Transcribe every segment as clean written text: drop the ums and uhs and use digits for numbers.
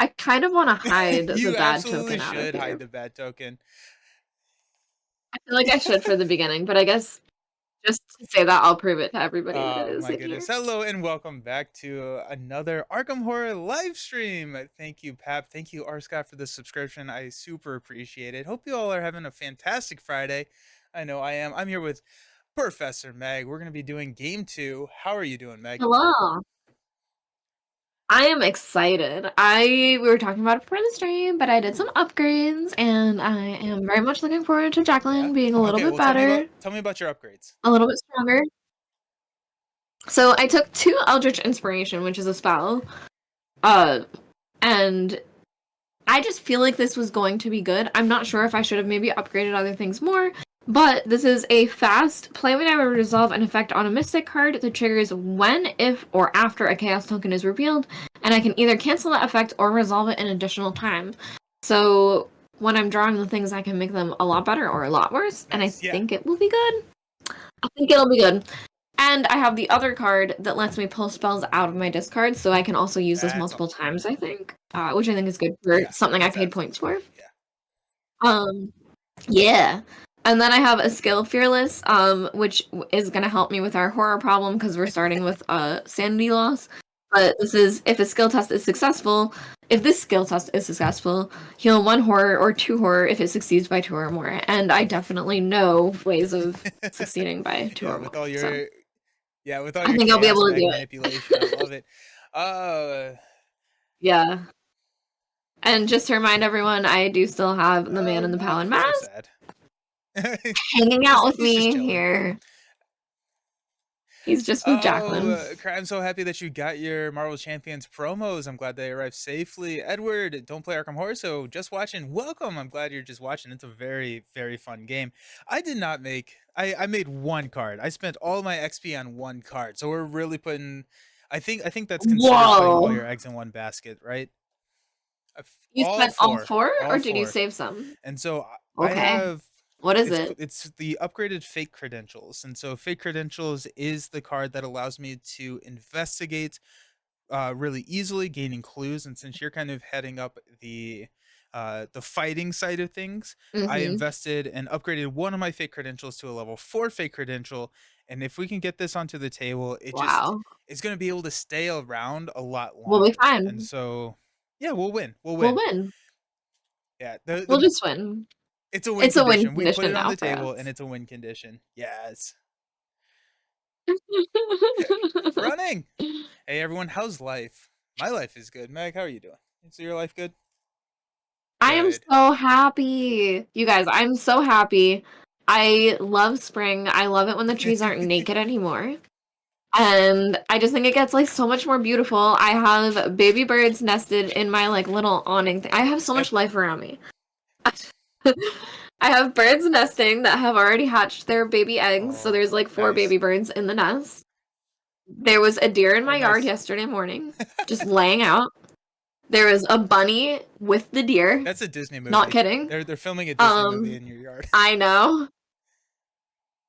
I kind of want to hide the You bad absolutely token out of should hide here. the bad token. I feel like I should for the beginning, but I guess just to say that, I'll prove it to everybody that it Oh is my in here. goodness. Hello and welcome back to another Arkham Horror live stream. Thank you, Pap. Thank you, R. Scott, for the subscription. I super appreciate it. Hope you all are having a fantastic Friday. I know I am. I'm here with Professor Meg. We're going to be doing game 2. How are you doing, Meg? Hello. I am excited. We were talking about it before the stream, but I did some upgrades, and I am very much looking forward to Yeah. Jacqueline being a little Okay, bit well better, tell me about your upgrades. a little bit stronger. So I took 2 Eldritch Inspiration, which is a spell, and I just feel like this was going to be good. I'm not sure if I should have maybe upgraded other things more, but this is a fast play whenever resolve an effect on a mystic card that triggers when, if, or after a chaos token is revealed, and I can either cancel that effect or resolve it an additional time. So when I'm drawing the things, I can make them a lot better or a lot worse, and I Nice. Yeah. think it will be good. I think it'll be good. And I have the other card that lets me pull spells out of my discard, so I can also use this That's multiple awesome. times, I think, which I think is good for Yeah, something I that's paid points absolutely for. good. Yeah. Um, yeah. And then I have a skill fearless, which is gonna help me with our horror problem because we're starting with sanity loss. But this is if a skill test is successful. If this skill test is successful, heal 1 horror or 2 horror if it succeeds by 2 or more. And I definitely know ways of succeeding by 2 Yeah, or more. So with all I your think I'll be chaos able to mag do manipulation. I it. love it. Uh Yeah. And just to remind everyone, I do still have the man in the no, Palin that's so mask sad. hanging out with He's just me chilling. here. He's just with Oh, Jacqueline. I'm so happy that you got your Marvel Champions promos. I'm glad they arrived safely. Edward, don't play Arkham Horror, so just watching. Welcome. I'm glad you're just watching. It's a very, very fun game. I did not make. I made 1 card. I spent all my XP on 1 card. So we're really putting. I think that's considered putting all Whoa. your eggs in one basket, right? You All spent all 4, 4, all or did you 4. save some? And so I Okay. have What is it? it's the upgraded fake credentials. And so fake credentials is the card that allows me to investigate really easily, gaining clues. And since you're kind of heading up the fighting side of things, I Mhm. invested and upgraded one of my fake credentials to a level 4 fake credential. And if we can get this onto the table, Wow. it's going to be able to stay around a lot We'll be longer. And fine. so yeah, we'll win. We'll We'll win. win. Yeah, We'll the just win. it's a win It's a win condition. We put condition it on now the for table and us. it's a win condition. Yes. Running. Hey everyone, how's life? My life is good. Meg, how are you doing? Is your life good? I am Good. so happy. You guys, I'm so happy. I love spring. I love it when the trees aren't naked anymore. And I just think it gets like so much more beautiful. I have baby birds nested in my like little awning thing. I have so Yep. much life around me. I have birds nesting that have already hatched their baby eggs, so there's Oh, like 4 nice. baby birds in the nest. There was a deer in Oh, my yard nice. yesterday morning, just laying out. There was a bunny with the deer. That's a Disney Not movie. kidding. They're filming a Disney movie Um, in your yard. I know.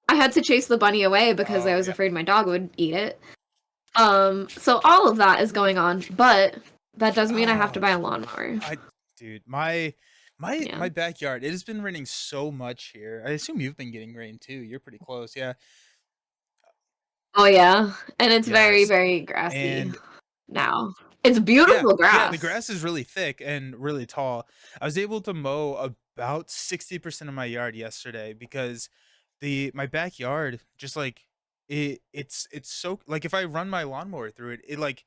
I had to chase the bunny away because I Oh, was yeah. afraid my dog would eat it. So all of that is going on, but that does mean I have to Oh, buy a lawnmower. I dude, my Yeah. backyard. It has been raining so much here. I assume you've been getting rain too. You're pretty close. Yeah. Oh yeah, and it's very, Yes. very grassy And now. It's yeah, beautiful yeah, the grass. grass is really thick and really tall. I was able to mow about 60% of my yard yesterday because my backyard just like it's so like if I run my lawnmower through it, it like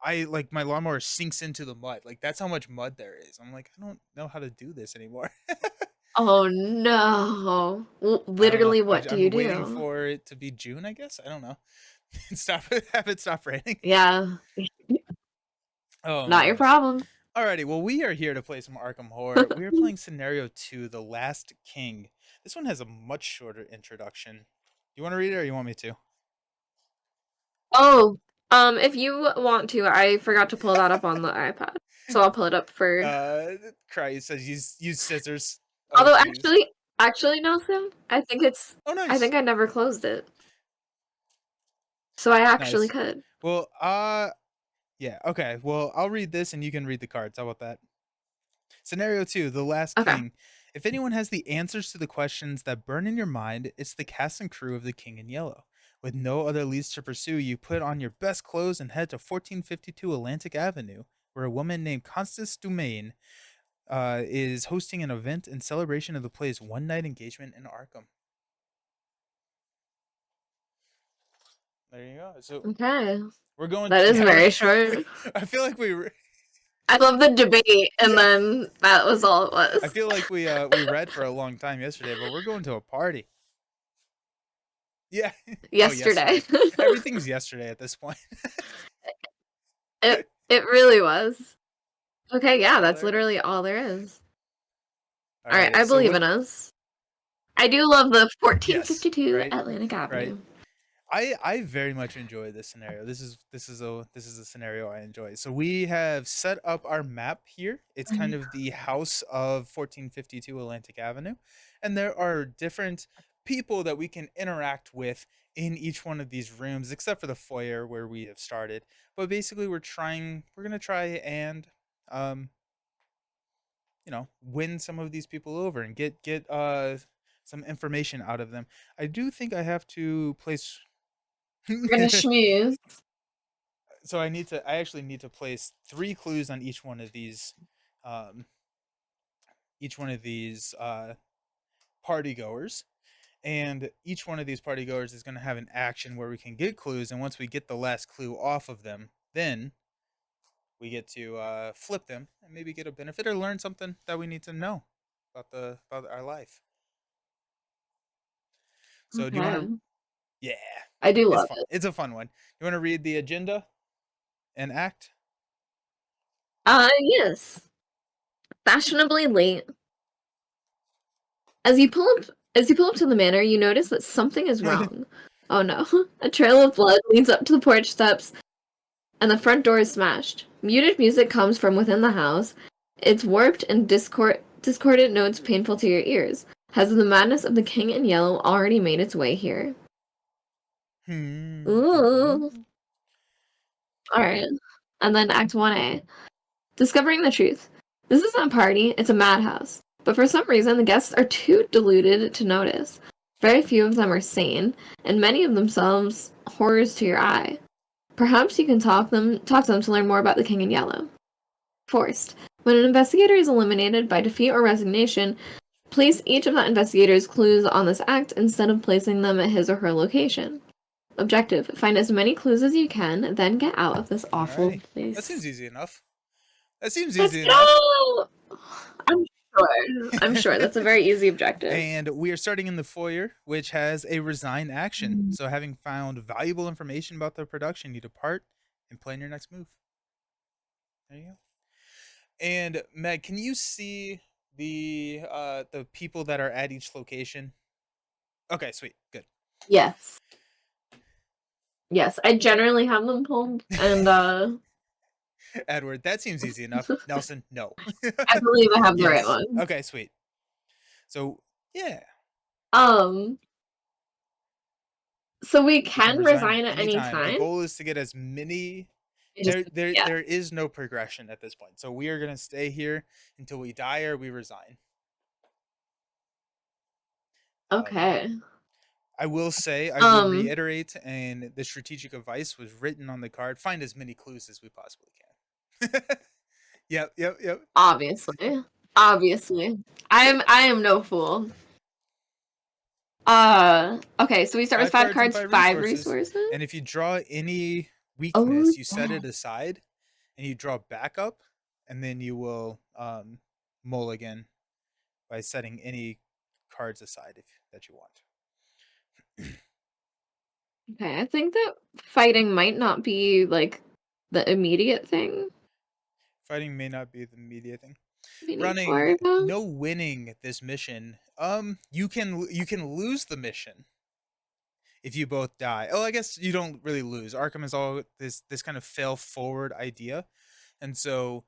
I like my lawnmower sinks into the mud. Like that's how much mud there is. I'm like, I don't know how to do this anymore. Oh no. I don't know. Literally, what do you I'm waiting do? for it to be June, I guess. I don't know. Stop have it stop raining. Yeah, Oh my not your goodness. problem. Alrighty, well, we are here to play some Arkham Horror. We are playing Scenario 2, The Last King. This one has a much shorter introduction. You want to read it or you want me to? Oh, if you want to, I forgot to pull that up on the iPad, so I'll pull it up for. Uh, Cry says use scissors. Oh, Although jeez. actually, no, Sim. Oh, I nice. think I never closed it, so I actually Nice. could. Well, Yeah. Okay. Well, I'll read this and you can read the cards. How about that? Scenario 2, The Last Okay. King. If anyone has the answers to the questions that burn in your mind, it's the cast and crew of The King in Yellow. With no other leads to pursue, you put on your best clothes and head to 1452 Atlantic Avenue, where a woman named Constance Dumaine is hosting an event in celebration of the play's one night engagement in Arkham. There you go. So Okay. we're going. That is Yeah, very short. I feel like we. I love the debate, and Yeah, then that was all it I was. feel like we read for a long time yesterday, but we're going to a party. Yeah. Oh, Yesterday. yesterday. Everything's yesterday at this point. It really was. Okay, yeah, Oh, that's there it is. literally all there is. All All right, right. I So believe what? in us. I do love the Yes. 1452 Right. Atlantic Right. Avenue. I very much enjoy this scenario. This is a scenario I enjoy. So we have set up our map here. It's kind of the house of 1452 Atlantic Avenue, and there are different people that we can interact with in each one of these rooms, except for the foyer where we have started. But basically, we're gonna try and um, win some of these people over and get some information out of them. I do think I have to place. We're gonna schmooze. So I actually need to place 3 clues on um each one of these party goers, and each one of these party goers is going to have an action where we can get clues, and once we get the last clue off of them, then we get to flip them and maybe get a benefit or learn something that we need to know about our life. So do you want to? Okay. Yeah, I do it's love fun. it. It's a fun one. You want to read the agenda and act? Yes. Fashionably late. As you pull up as you pull up to the manor, you notice that something is wrong. Oh no. A trail of blood leads up to the porch steps, and the front door is smashed. Muted music comes from within the house. It's warped and discordant notes painful to your ears. Has the madness of the King in Yellow already made its way here? Ooh. Alright. And then Act 1A. Discovering the truth. This isn't a party, it's a madhouse. But for some reason, the guests are too deluded to notice. Very few of them are sane, and many of themselves horrors to your eye. Perhaps you can talk to them to learn more about the King in Yellow. Forced. When an investigator is eliminated by defeat or resignation, place each of that investigator's clues on this act instead of placing them at his or her location. Objective. Find as many clues as you can, then get out of this awful Alrighty, that seems place. easy enough. That seems Let's easy enough. go! I'm sure. I'm sure. That's a very easy objective. And we are starting in the foyer, which has a resign action. Mm. So, having found valuable information about the production, you depart and plan your next move. There you go. And Meg, can you see the people that are at each location? Okay, sweet, good. Yes. Yes. I generally have them pulled, and Edward, that seems easy enough. Nelson, no. I believe I have the right Yes. ones. Okay, sweet. So yeah, Um, so we you can can resign at resign at any any time. The time. goal is to get as many. It just There yeah. there is no progression at this point. So we are gonna stay here until we die or we resign. Um, Okay. I will say, I will Um, reiterate, and the strategic advice was written on the card. Find as many clues as we possibly can. Yep, yep, yep. obviously. Obviously. I am no fool. Okay, so we start with 5 five cards and cards, 5 five resources. resources. And if you draw any Oh weakness, you set yeah. it aside and you draw back up, and then you will mulligan by setting any cards aside if that you want. Okay, I think that fighting might not be like the immediate thing Fighting may not be the media thing. we need to Running, worry about. no winning this mission. You can lose the mission if you both die. Oh, I guess you don't really lose. Arkham is all this kind of fail forward idea, and so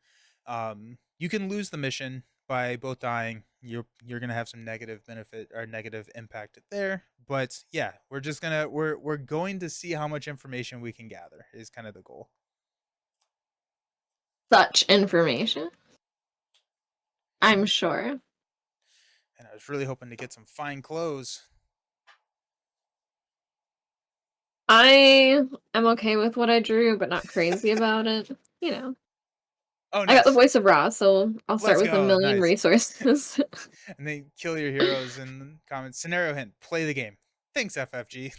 you can lose the mission by both dying. You're gonna have some negative benefit or negative impact there, but yeah, we're going to see how much information we can gather is kind of the goal. such information. I'm sure. And I was really hoping to get some fine clothes. I am okay with what I drew, but not crazy about it. You know. Oh, I got the nice. voice of Ra, so I'll start Let's with a go. million Nice. resources. And they kill your heroes in the comments. Scenario hint: play the game. Thanks, FFG.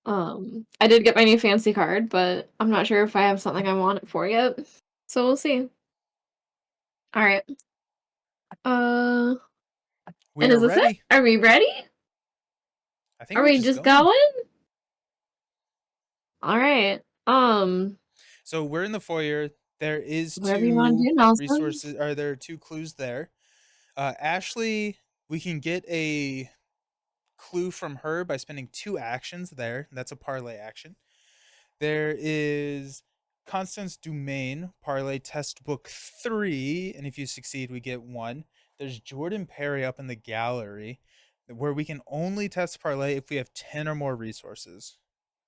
I did get my new fancy card, but I'm not sure if I have something I want it for yet. So we'll see. All right. Uh, We and are is this it? ready. Are we ready? I think Are we're we just just going. going? All right. So we're in the foyer. There is Whatever you want to two do, Nelson. resources, or there are two clues there. Ashley, we can get a clue from her by spending 2 actions there. That's a parlay action. There is Constance Dumaine, parlay test book 3, and if you succeed, we get 1. There's Jordan Perry up in the gallery, where we can only test parlay if we have 10 or more resources.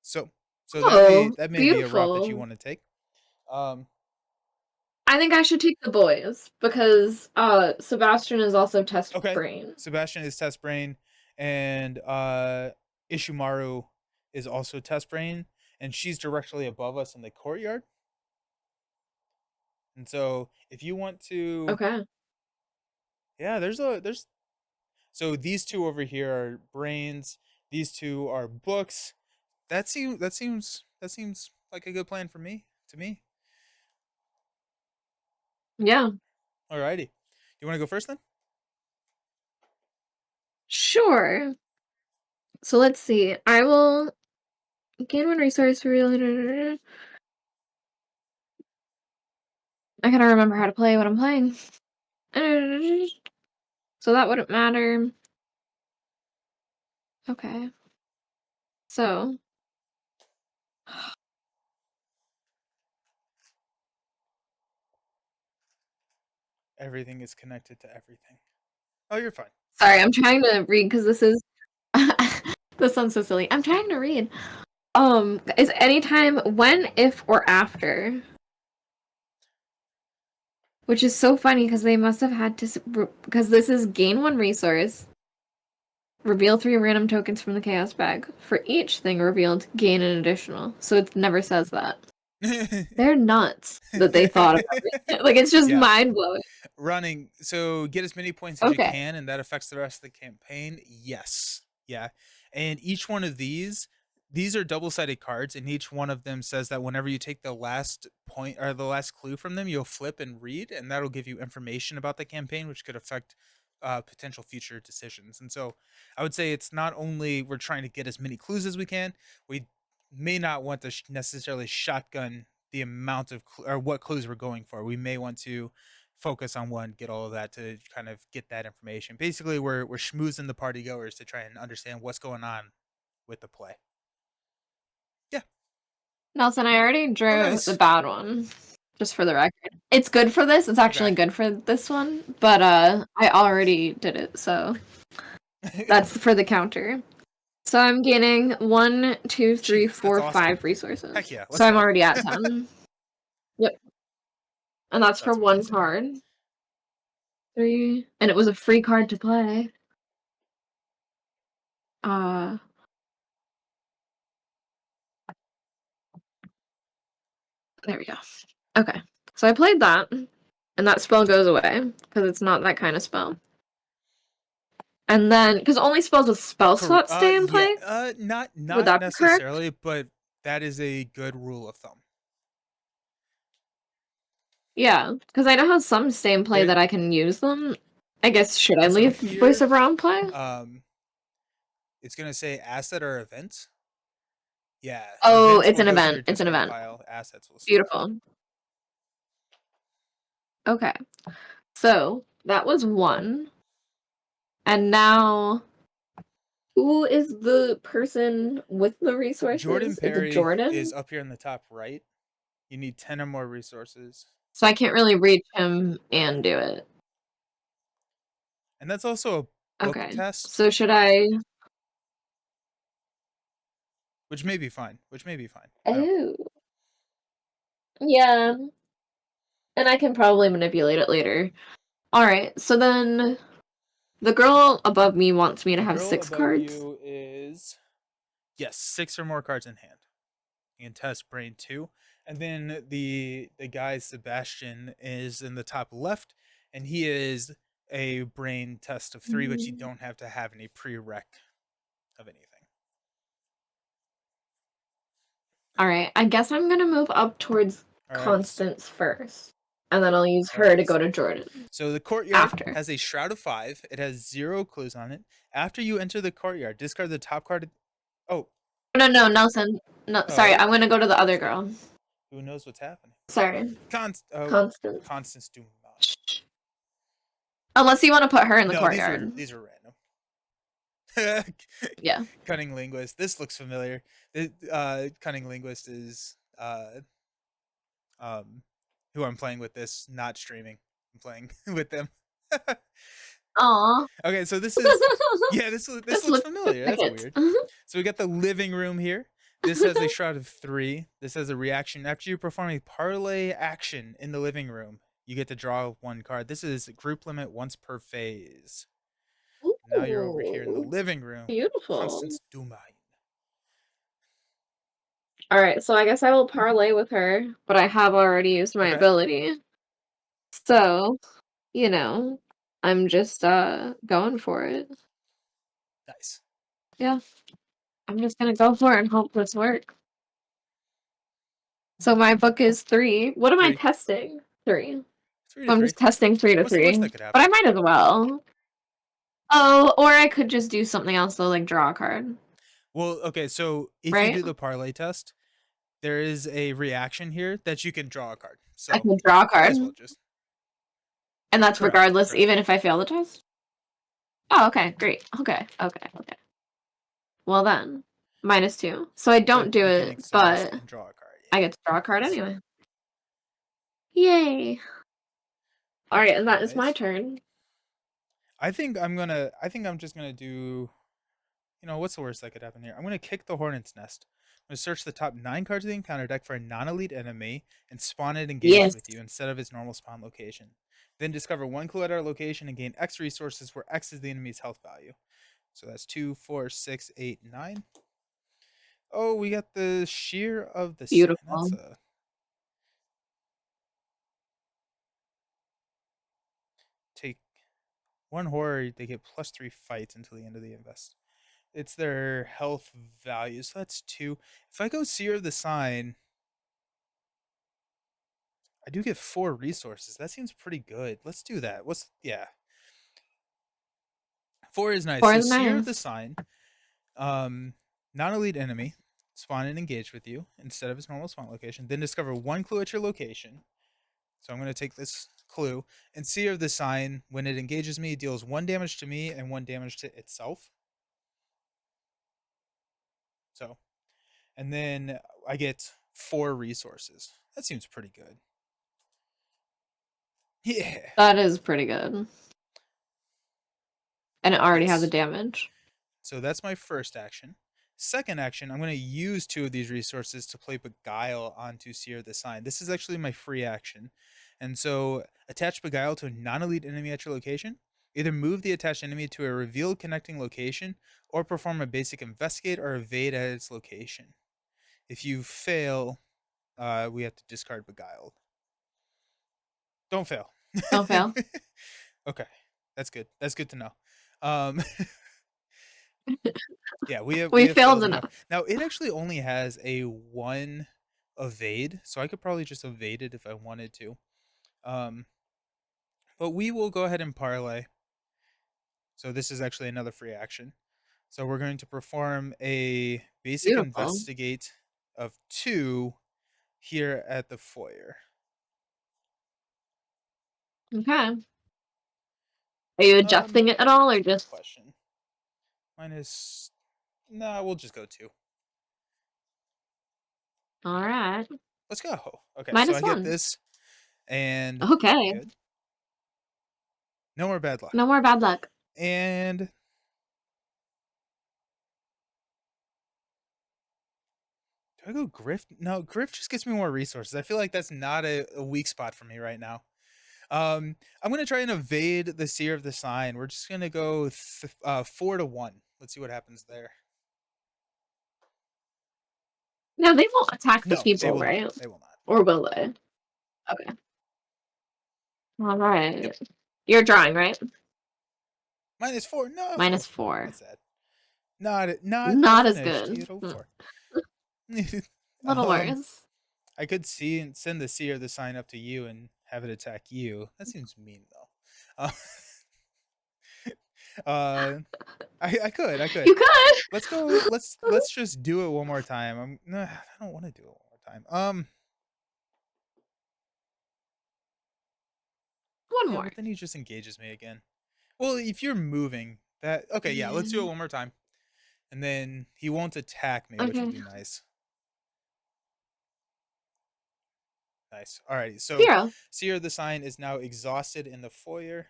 So, so Oh, that may be a route that you beautiful. want to take. Um, I think I should take the boys because Sebastian is also test okay, brain. Sebastian is test brain, and Ishimaru is also test brain, and she's directly above us in the courtyard. And so, if you want to, Okay. yeah, there's so these two over here are brains. These two are books. That seems like a good plan for me. To me, Yeah. alrighty. You want to go first then? Sure. So let's see. I will gain one resource for real. I gotta remember how to play what I'm playing. So that wouldn't matter. Okay. So Everything is connected to everything. Oh, you're fine. sorry, I'm trying to read because this is this sounds so silly. I'm trying to read. Is anytime when, if, or after? Which is so funny because they must have had to because this is gain one resource, reveal 3 random tokens from the chaos bag. For each thing revealed, gain an additional. So it never says that. They're nuts that they thought of everything. Like it's just Yeah, mind blowing. running. So get as many points as you Okay. can, and that affects the rest of the campaign. Yes, yeah. And each one of these are double-sided cards, and each one of them says that whenever you take the last point or the last clue from them, you'll flip and read, and that'll give you information about the campaign, which could affect potential future decisions. And so, I would say it's not only we're trying to get as many clues as we can. We may not want to necessarily shotgun the amount of or what clues we're going for. We may want to focus on one, get all of that to kind of get that information. Basically, we're schmoozing the party goers to try and understand what's going on with the play. Yeah. Nelson, I already Oh, drew the nice. bad one. Just for the record. It's good for this. It's actually Okay. good for this one, but I already did it, so that's for the counter. So I'm gaining 1, 2, 3, Jeez, that's 4, awesome. 5 resources. Heck yeah, So let's I'm go. already at 10. Yep. And that's for That's one amazing. card. 3. And it was a free card to play. Uh there we go. Okay. So I played that, and that spell goes away, because it's not that kind of spell. And then, because only spells with spell slots stay in Yeah, play? Would not that be correct? necessarily, but that is a good rule of thumb. Yeah, because I know how some stay in play There, that I can use them. I guess, should I so leave Voice here, of Ra in play? um, it's gonna say asset or event. Yeah, Oh, events it's will an go to event. your It's an discard event. pile. Assets will stay. Beautiful. Okay. So that was one. And now, who is the person with the Jordan resources? Is it Perry is Jordan? up here in the top right. You need 10 or more resources. So I can't really reach him and do it. And that's also a book Okay. test, So should I? which may be fine. Which may be fine. Oh. Yeah, and I can probably manipulate it later. Alright, so then the girl above me wants me to The have girl 6 above cards. you is, yes, 6 or more cards in hand. You can test brain 2. And then the guy Sebastian is in the top left, and he is a brain test of 3, but you Mm. don't have to have any prereq of anything. Alright, I guess I'm gonna move up towards All right. Constance first, and then I'll use All her right. to go to Jordan So the courtyard after. has a shroud of 5. It has 0 clues on it. After you enter the courtyard, discard the top card. Oh, No, no, Nelson. No, sorry, oh, I'm gonna go to the other girl. who knows what's happening? Sorry. Oh, Constance. Constance Dumont. Shh. Unless you want to put her in the No, these are courtyard. random. Yeah. Cunning linguist. This looks familiar. The cunning linguist is um who I'm playing with this, not streaming. I'm playing with them. Aw. Okay, so this is, yeah, this This looks looks familiar. like That's it. weird. So we got the living room here. This has a shroud of 3. This has a reaction. After you perform a parlay action in the living room, you get to draw 1 card. This is group limit once per phase. Now you're over here in the Ooh, living room. beautiful. Constance Dumont. Alright, so I guess I will parlay with her, but I have already used my Okay, ability. So, you know, I'm just going for it. nice. Yeah, I'm just gonna go for it and hope this works. So my book is 3. What am I 3, testing? 3. 3 to I'm 3. just testing 3 to What's the worst 3. that could But I happen? might as well. Oh, or I could just do something else though, like draw a card, Well, okay, so if you right? do the parlay test, there is a reaction here that you can draw a card. I So can draw a might card, as well just. and that's Correct, regardless correct. even if I fail the test? Oh, okay, great. Okay, okay, okay. Well then, -2. So I But don't do you can it, exhaust but and draw a card. I Yeah. get to draw a card Nice. anyway. Yay! Alright, and that is my Nice. turn. I think I'm just gonna do, what's the worst that could happen here? I'm gonna kick the Hornet's Nest. I'm gonna search the top 9 cards of the encounter deck for a non-elite enemy and spawn it engaged Yes. with you instead of its normal spawn location. Then discover 1 clue at our location and gain X resources where X is the enemy's health value. So that's 2, 4, 6, 8, 9. Oh, we got the Shear of the Sign. That's Beautiful. a take 1 horror, they get +3 fights until the end of the invest. It's their health value. So that's 2. If I go Seer of the Sign, I do get 4 resources. That seems pretty good. Let's do that. Yeah. 4 is nice. 4 So is Seer of the nice. Sign, um, non-elite enemy, spawn and engage with you instead of its normal spawn location. Then discover 1 clue at your location. So I'm going to take this clue. And Seer of the Sign, when it engages me, deals 1 damage to me and 1 damage to itself. So, and then I get 4 resources. That seems pretty good. Yeah. That is pretty good. And it already has a Yes. damage. So that's my first action. Second action, I'm going to use 2 of these resources to play Beguile onto Seer the Sign. This is actually my free action. And so attach Beguile to a non-elite enemy at your location. Either move the attached enemy to a revealed connecting location or perform a basic investigate or evade at its location. If you fail, we have to discard Beguiled. Don't fail. Don't fail. Okay. That's good. That's good to know. Um, Yeah, we We have failed failed enough. enough. Now it actually only has a 1 evade, so I could probably just evade it if I wanted to. Um, but we will go ahead and parlay. So this is actually another free action. So we're going to perform a basic Beautiful. investigate of 2 here at the foyer. Okay. Are you adjusting it at all or Good just question. Minus, nah, we'll just go 2. alright. Let's go. Okay, so I get -1. this, and Okay. good. No more bad luck. No more bad luck. And I go Griff? No, Griff just gets me more resources. I feel like that's not a weak spot for me right now. I'm gonna try and evade the Seer of the Sign. We're just gonna go 4-1. Let's see what happens there. No, they won't attack the No, they people, will not. right? They will not. Or will they? Okay. All Yep. right. You're drawing, right? -4. No, -4. that's sad. Not a Not as finish. good. 0-4. Little um, worse. I could see and send the Seer of the Sign up to you and have it attack you. That seems mean though. Uh, I could. You could. Let's go. Let's just do it one more time. No, I don't want to do it one more time. One Yeah, more. but then he just engages me again. Well, if you're moving, that okay. Yeah, let's do it Yeah. one more time, and then he won't attack me, which will Okay. be nice. Nice. Alrighty. So, 0. Seer of the Sign is now exhausted in the foyer,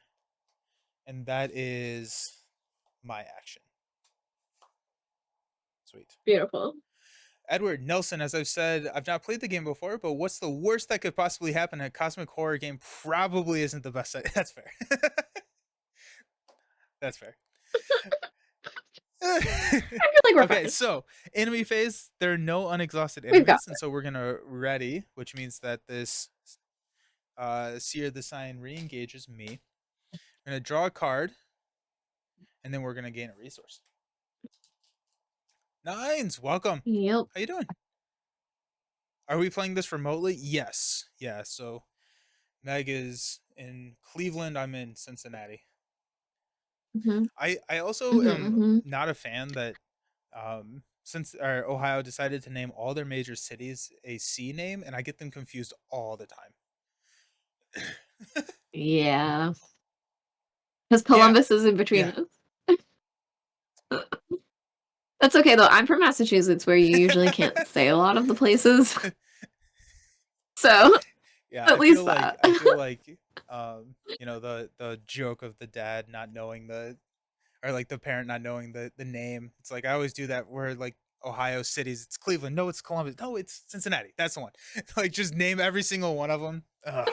and that is my action. Sweet. Beautiful. Edward Nelson, as I've said, I've not played the game before, but what's the worst that could possibly happen? A cosmic horror game probably isn't the best. That's fair. That's fair. I feel like we're Okay, fine. so enemy phase, there are no unexhausted We've got enemies, and so we're gonna ready, which means that this Seer the Sign re-engages me. I'm gonna draw a card, and then we're gonna gain a resource. Nines, welcome. it. Yep. How you doing? Are we playing this remotely? Yes. Yeah, so Meg is in Cleveland, I'm in Cincinnati. Mm-hmm. I also Mm-hmm. am Mm-hmm. not a fan that since Ohio decided to name all their major cities a C name, and I get them confused all the time. Yeah. Because Yeah, Columbus is in between yeah, us. That's okay though. I'm from Massachusetts, where you usually can't say a lot of the places. So yeah. at least that. I feel like the joke of the dad not knowing or like the parent not knowing the name. It's like I always do that where like Ohio cities, it's Cleveland, no, it's Columbus, no, it's Cincinnati. That's the one. Like just name every single one of them. Ugh.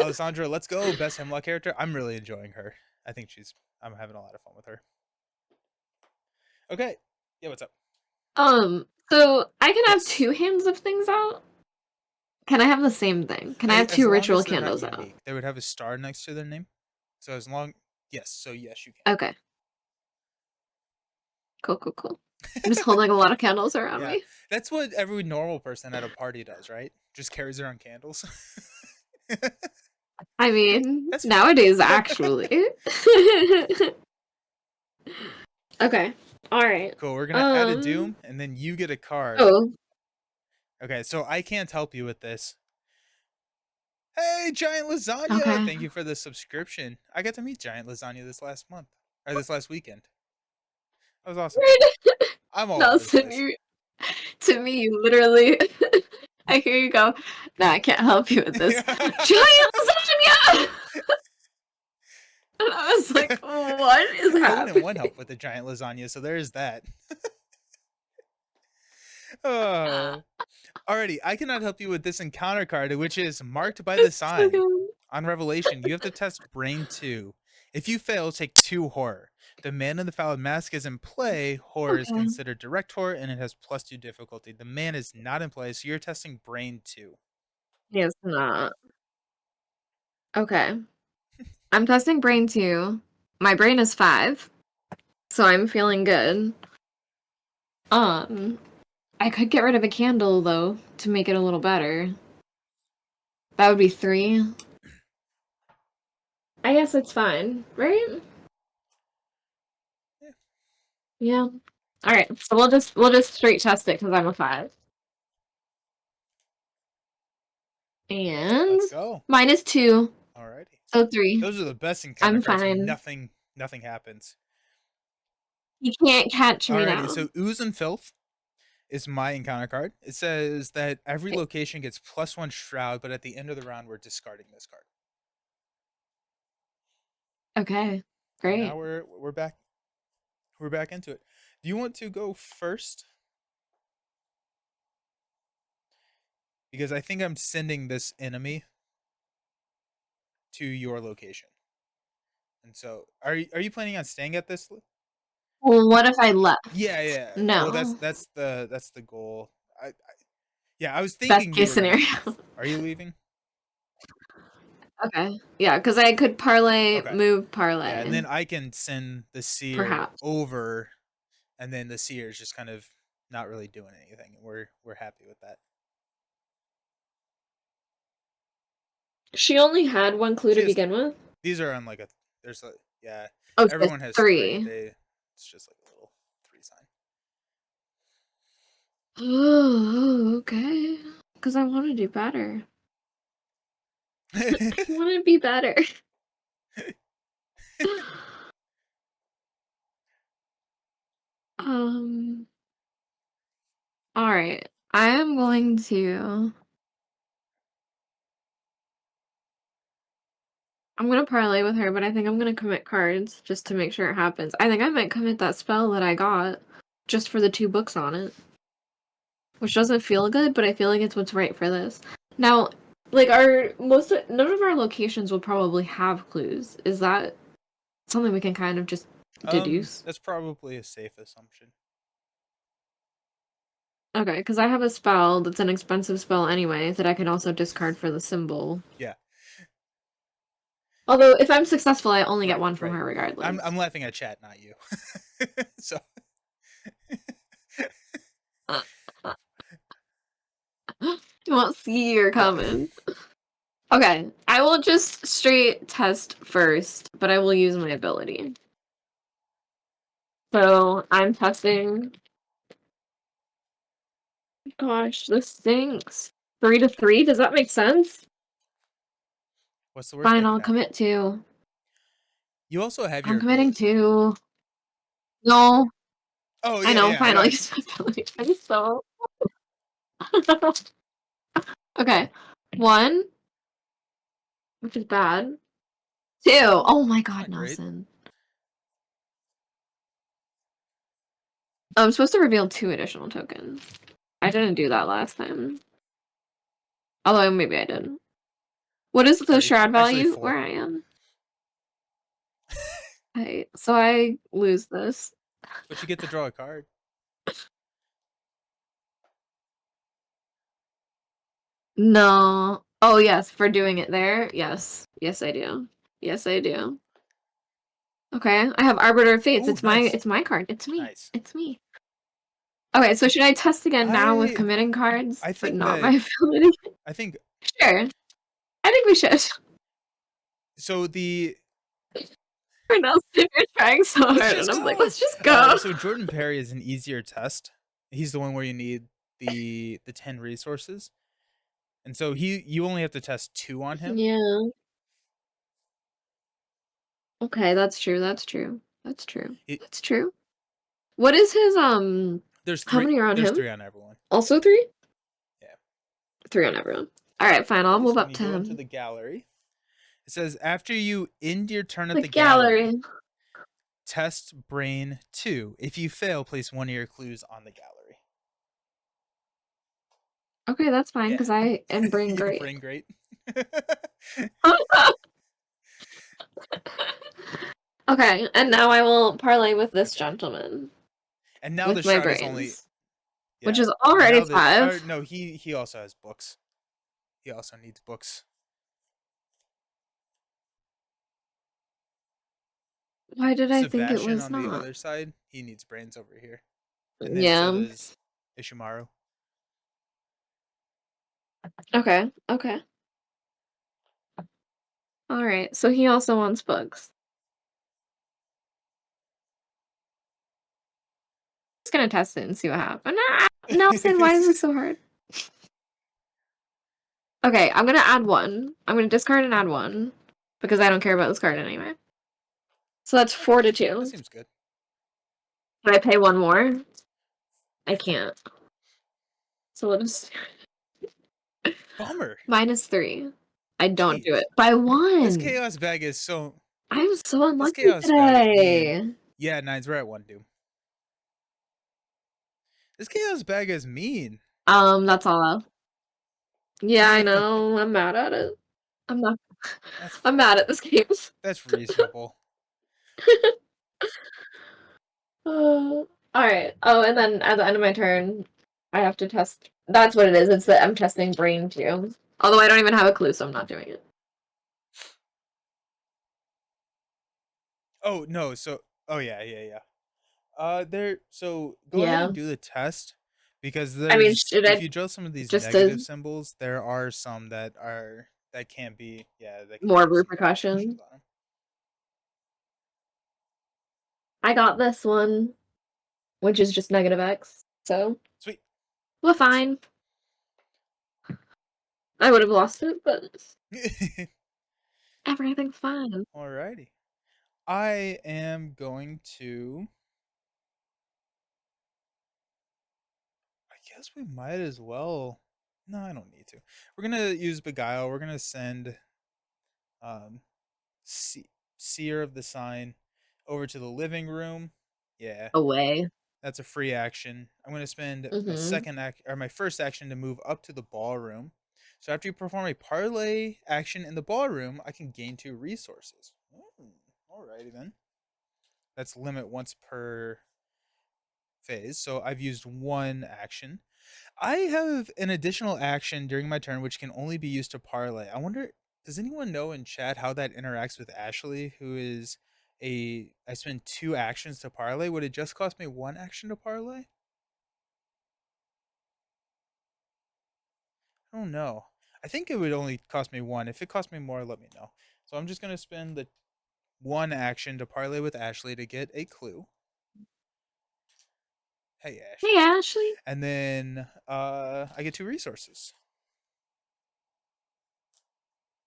Alessandra, let's go. Best Hemlock character. I'm really enjoying her. I think I'm having a lot of fun with her. Okay. Yeah, what's up? So I can have Yes. 2 hands of things out. Can I have the same thing? Can I have As 2 long ritual as they're not candles out? unique, they would have a star next to their name. So as long, yes. So yes, you Okay. Cool, cool, cool. I'm just holding a lot of candles around can. Yeah, me. that's what every normal person at a party does, right? Just carries their own candles. I mean, That's fair. nowadays, actually. Okay. All right. Cool. We're gonna add a doom, and then you get a card. Oh, Okay, so I can't help you with this. Hey, Giant Lasagna! okay. Thank you for the subscription. I got to meet Giant Lasagna this last month, or this last weekend. That was awesome. I'm all over the Nelson, place. you to me, you literally. I hear you go. No, I can't help you with this. Giant lasagna. And I was like, what is I wouldn't want happening? help with the giant lasagna, so there's that. uh, Alrighty, I cannot help you with this encounter card, which is marked by the So sign. good. On Revelation, you have to test Brain 2. If you fail, take 2 horror. The Man in the Foul Mask is in play. Horror is Okay. considered direct horror, and it has +2 difficulty. The man is not in play, so you're testing Brain 2. It's not. Okay. I'm testing brain 2. My brain is 5, so I'm feeling good. Um, I could get rid of a candle though to make it a little better. That would be 3. I guess it's fine, right? Yeah, Yeah. All right. So we'll just straight test it because I'm a 5. And let's go. -2, Alrighty. so 3. Those are the best encounter I'm cards when fine. nothing happens. You can't catch me Alrighty, now. so Ooze and Filth is my encounter card. It says that every Okay. location gets +1 shroud, but at the end of the round, we're discarding this card. Okay. And now Great. we're back into it. Do you want to go first? Because I think I'm sending this enemy to your location. And so, are you planning on staying at this? Well, what if I left? Yeah, yeah. Well, that's No. that's the that's the goal. Yeah, I was Best thinking you case were gonna scenario. leave. Are you leaving? Okay. Yeah, because I could parlay, Okay. move, Yeah, and parlay. then I can send the seer Perhaps. over, and then the seer is just kind of not really doing anything. We're happy with that. She only had one clue She to has begin with. these are on like a there's a yeah. Oh, she has Everyone has three. three. It's just like a little three sign. Oh, okay. Because I want to do better. I want to be better. um. All right. I am going to. I'm gonna parlay with her, but I think I'm gonna commit cards just to make sure it happens. I think I might commit that spell that I got just for the 2 books on it. Which doesn't feel good, but I feel like it's what's right for this. Now, like none of our locations will probably have clues. Is that something we can kind of just deduce? That's probably a safe assumption. Okay, because I have a spell that's an expensive spell anyway that I can also discard for the symbol. Yeah. Although if I'm successful, I only get Right, one from right. her regardless. I'm laughing at chat, not you. So You won't see your yeah. comment. Okay, I will just straight test first, but I will use my ability. So I'm testing. Gosh, this stinks. 3 to 3? Does that make sense? What's the worst Fine, that could I'll happen? commit to. You also have I'm your committing ability. to. No, Oh I yeah, know, yeah. fine, I'll use my ability. I'm so. Okay. 1, which is bad. 2. Oh my It's god, not great. Nelson. I'm supposed to reveal 2 additional tokens. I didn't do that last time. Although maybe I did. What is the Three, shroud actually value where four. I am? So I lose this. But you get to draw a card. No. Oh, yes, for doing it there. Yes. Yes, I do. Yes, I do. Okay, I have Arbiter of Fates. Oh, nice, It's my card. It's me. nice. It's me. Okay, so should I test again now with I committing cards, I but think not my that ability? I think Sure. I think we should. so. The For Nelson, you're trying so let's hard, and just I'm like, go. let's just go. So Jordan Perry is an easier test. He's the one where you need the 10 resources, and so you only have to test 2 on him. Yeah. Okay, that's true. That's true. That's true. It, That's true. What is his there's how three. many are on There's him? 3 on everyone. Also 3? Yeah. 3 on everyone. Alright, fine, I'll Is move when up you to go into him. the gallery. It says after you end your turn at The the gallery, gallery. test brain 2. If you fail, place one of your clues on the gallery. Okay, that's fine, Yeah. because I am brain You're great. brain great. Okay, and now I will parlay with this gentleman. And now the With my shroud is only brains. Which yeah. is And already now the 5. no, he also has books. He also needs books. Why did I think it Sebastian was on the not? other side, he needs brains over here. And then so Yeah. does Ishimaru. Okay, okay. Alright, so he also wants books. Just gonna test it and see what happens. Ah! Nelson, why is this so hard? Okay, I'm gonna add 1. I'm gonna discard and add 1. Because I don't care about this card anyway. So that's 4 to That 2. seems good. Can I pay 1 more? I can't. So we'll just Bummer. -3. I don't do Jeez. it. By This 1! chaos bag is so I'm so this unlucky chaos bag, I mean, today. yeah, nines, we're at 1 doom. This chaos bag is mean. That's all. Yeah, I know. I'm mad at it. I'm not. That's I'm fair. mad at this game. That's reasonable. All right. Oh, and then at the end of my turn, I have to test. That's what it is. It's that I'm testing brain too. Although I don't even have a clue, so I'm not doing it. Oh no, so oh yeah, yeah, yeah. There. So go ahead Yeah. and do the test because I mean, there's should if I you draw some of these just negative to symbols, there are some that can't be. Yeah, that can more have some repercussions repercussions? on them. I got this one, which is just negative X. So Sweet. we're fine. I would have lost it, but everything's fine. Alrighty. I am going to. I guess we might as well. No, I don't need to. We're gonna use Beguile. We're gonna send um Seer of the Sign over to the living room. Yeah, Away. that's a free action. I'm going to spend my Mm-hmm. second act or my first action to move up to the ballroom. So after you perform a parlay action in the ballroom, I can gain 2 resources. Alrighty then. That's limit once per phase. So I've used 1 action. I have an additional action during my turn which can only be used to parlay. I wonder, does anyone know in chat how that interacts with Ashley, who is I spend 2 actions to parlay? Would it just cost me 1 action to parlay? I don't know. I think it would only cost me 1. If it cost me more, let me know. So I'm just gonna spend the 1 action to parlay with Ashley to get a clue. Hey Hey, Ashley. Ashley. And then I get 2 resources.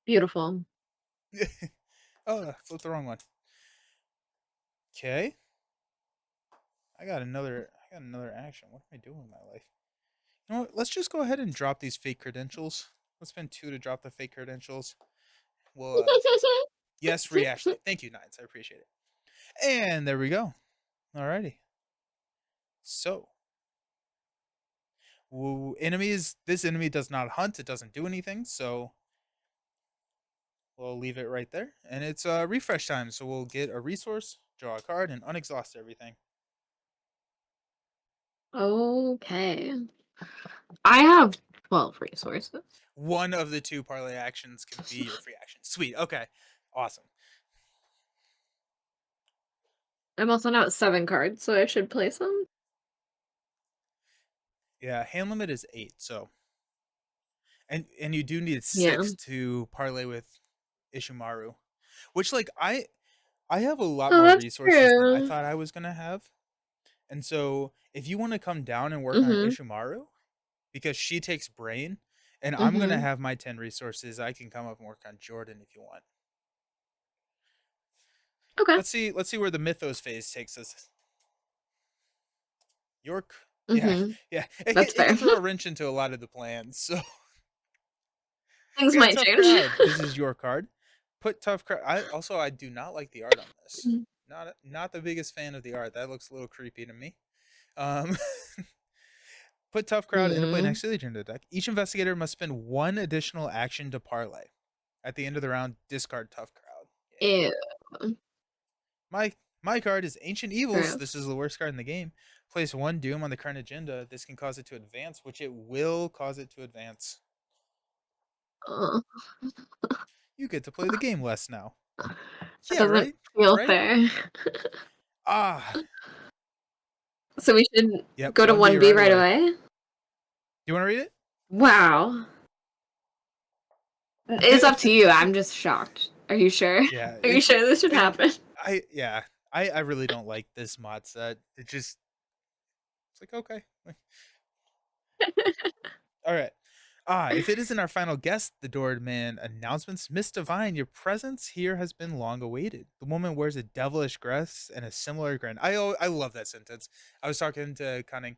Beautiful. Oh, flipped the wrong one. Okay. I got another action. What am I doing with my life? You know what? Let's just go ahead and drop these fake credentials. Let's spend 2 to drop the fake credentials. Well, yes, free Ashley. Thank you, Nines. I appreciate it. And there we go. Alrighty. So, enemies. This enemy does not hunt. It doesn't do anything. So we'll leave it right there. And it's refresh time. So we'll get a resource, draw a card, and unexhaust everything. Okay. I have 12 resources. One of the 2 parlay actions can be your free action. Sweet. Okay. Awesome. I'm also now at 7 cards, so I should play some. Yeah, hand limit is 8. So, and you do need Yeah. 6 to parlay with Ishimaru, which like I have a lot Oh, more that's resources than I true. thought I was gonna have. And so if you want to come down and work on Mm-hmm. Ishimaru, because she takes brain, and I'm gonna Mm-hmm. have my 10 resources, I can come up and work on Jordan if you want. Okay. Let's see where the Mythos phase takes us. York, yeah, Mm-hmm. yeah. That's It fair. can throw a wrench into a lot of the plans. So Things we got might tough change. crowd. This is your card. Put tough crowd. I do not like the art on this. Not the biggest fan of the art. That looks a little creepy to me. Um, put tough crowd into play Mm. next to the agenda deck. Each investigator must spend 1 additional action to parlay. At the end of the round, discard tough crowd. Yeah. Ew. My card is Ancient Evils. This is Gross. the worst card in the game. Place 1 Doom on the current agenda. This can cause it to advance, which it will cause it to advance. Uh, You get to play the game less now. that Yeah, doesn't right? feel Right? fair. Ah. So we should Yep, go to 1B 1B right right away. away? You want to read it? Wow. It's up to you. I'm just shocked. Are you sure? Yeah, Are you sure this should it happen? yeah. I really don't like this mod set. It's like okay. All right. If it isn't our final guest, the Doorman announcements, Miss Divine, your presence here has been long awaited. The woman wears a devilish dress and a similar grin. I love that sentence. I was talking to Cunning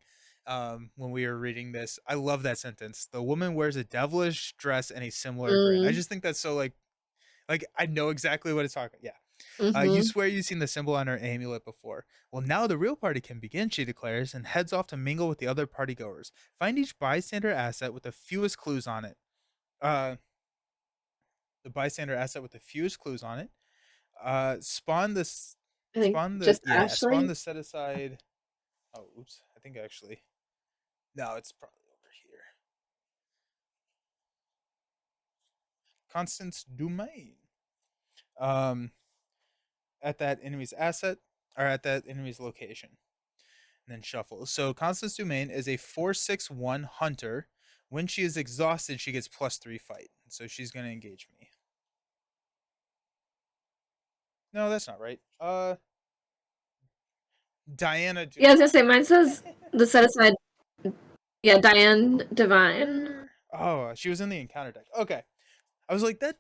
when we were reading this. I love that sentence. The woman wears a devilish dress and a similar grin. I Mm. just think that's so like I know exactly what it's talking. Yeah. You Mm-hmm. swear you've seen the symbol on her amulet before. Well, now the real party can begin, she declares, and heads off to mingle with the other partygoers. Find each bystander asset with the fewest clues on it. Uh, the bystander asset with the fewest clues on it. Spawn this. I think just Spawn Ashley. the set aside. Oh, oops. I think actually. No, it's probably over here. Constance Domain. Um, at that enemy's asset or at that enemy's location. And then shuffle. So Constance Domain is a 4/6/1 hunter. When she is exhausted, she gets +3 fight. So she's gonna engage me. No, that's not right. Diana Yeah, I was gonna say Divine. mine says the set aside. Yeah, Diane Divine. Where? Oh, she was in the encounter deck. Okay. I was like that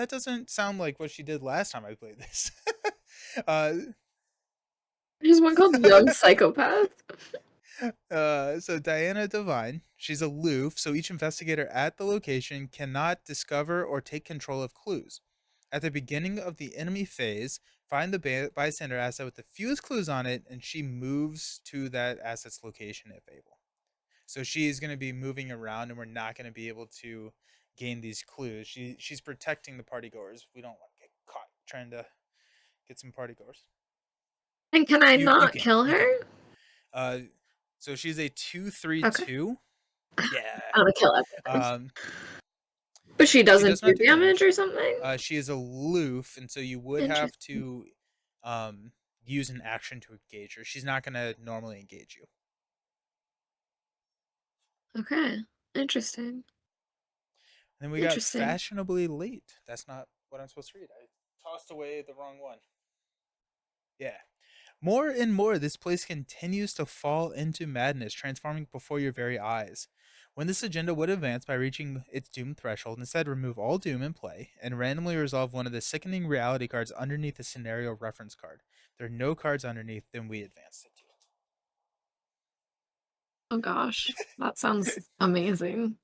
doesn't sound like what she did last time I played this. uh There's one called Young Psychopath. so Diana Divine, she's aloof, so each investigator at the location cannot discover or take control of clues. At the beginning of the enemy phase, find the bystander asset with the fewest clues on it, and she moves to that asset's location if able. So she is going to be moving around, and we're not going to be able to gain these clues. She's protecting the partygoers. We don't want to get caught trying to get some partygoers. And can I You not can kill you her? can. Uh, so she's a 2/3 Okay. 2. Yeah. I want to kill everything. Um, But she she doesn't does do not do damage damage. or something? She is aloof, and so you would have Interesting. to use an action to engage her. She's not going to normally engage you. Okay. Interesting. And then we got Interesting. fashionably late. That's not what I'm supposed to read. I tossed away the wrong one. Yeah. More and more, this place continues to fall into madness, transforming before your very eyes. When this agenda would advance by reaching its doom threshold, instead remove all doom in play and randomly resolve one of the sickening reality cards underneath the scenario reference card. If there are no cards underneath, then we advance it Oh gosh. That sounds amazing.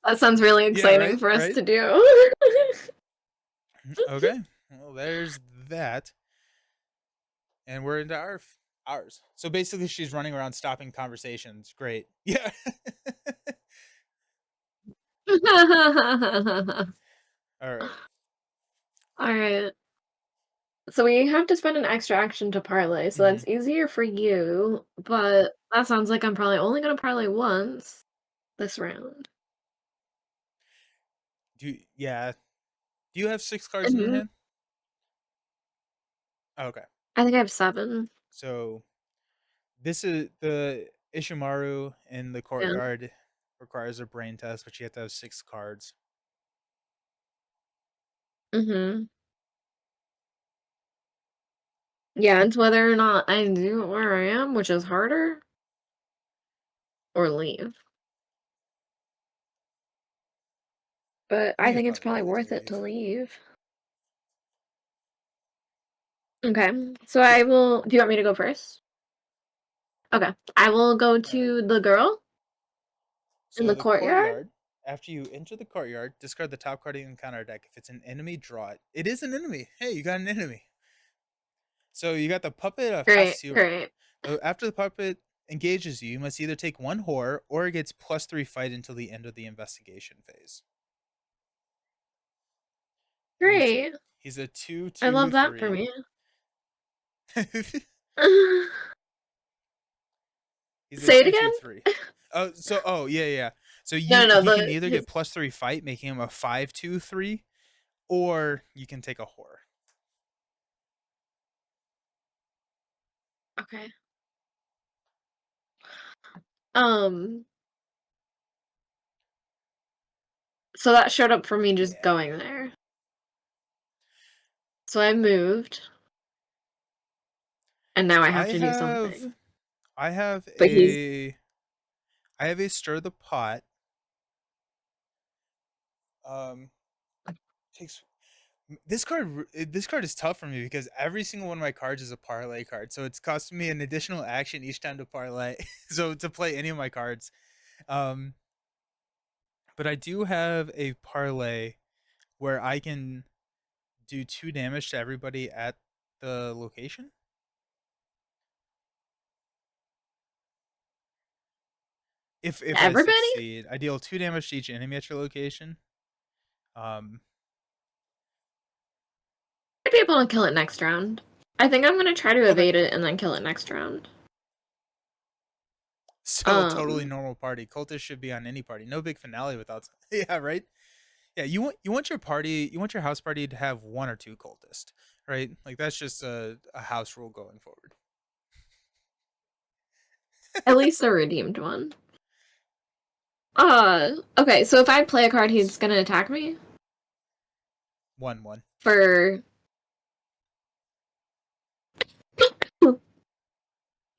That sounds really Yeah, exciting right? for us Right? to do. Okay. Well, there's that. And we're into ours. So basically she's running around stopping conversations. Great. Yeah. All right. All right. So we have to spend an extra action to parlay, so Mhm. that's easier for you, but that sounds like I'm probably only gonna parlay once this round. Yeah. Do you have 6 cards in your Mhm. hand? Oh, okay. I think I have 7. So this is the Ishimaru in the Yeah. courtyard requires a brain test, but you have to have 6 cards. Mhm. Yeah, it's whether or not I do it where I am, which is harder, or leave. But I I think it's think it's probably probably worth it to worth it to leave. leave. Okay. So Yeah. I will do you want me to go first? Okay. I will go All right. to the girl in So the the courtyard. courtyard, after you enter the courtyard, discard the top card in the encounter deck. If it's an enemy, draw it. It is an enemy. Hey, you got an enemy. So you got the puppet of Great, Hasura. great. After the puppet engages you, you must either take 1 horror or it gets +3 fight until the end of the investigation phase. Let me see. Great. He's a 2 I 2 love that for 3. me. He's a Say it 2 2 again? 3. Oh yeah, yeah. So No, no, he can the either his get +3 fight, making him a 5 2 3, or you can take a horror. okay. Um, so that showed up for me just Yeah. going there. So I moved, and now I have I to do have something. I have But he's a I have a stir the pot. Um takes this card is tough for me because every single one of my cards is a parlay card. So it's costing me an additional action each time to parlay. So to play any of my cards. Um but I do have a parlay where I can do 2 damage to everybody at the location. If I Everybody? succeed, I deal 2 damage to each enemy at your location. Um, I'd be able to kill it next round. I think I'm gonna try to okay. evade it and then kill it next round. So totally Um, normal party. Cultists should be on any party. No big finale without. Yeah, right. Yeah, you want your party, you want your house party to have 1 or 2 cultists, right? Like that's just a house rule going forward. at least a redeemed one. Okay, so if I play a card, he's gonna attack me 1-1. for.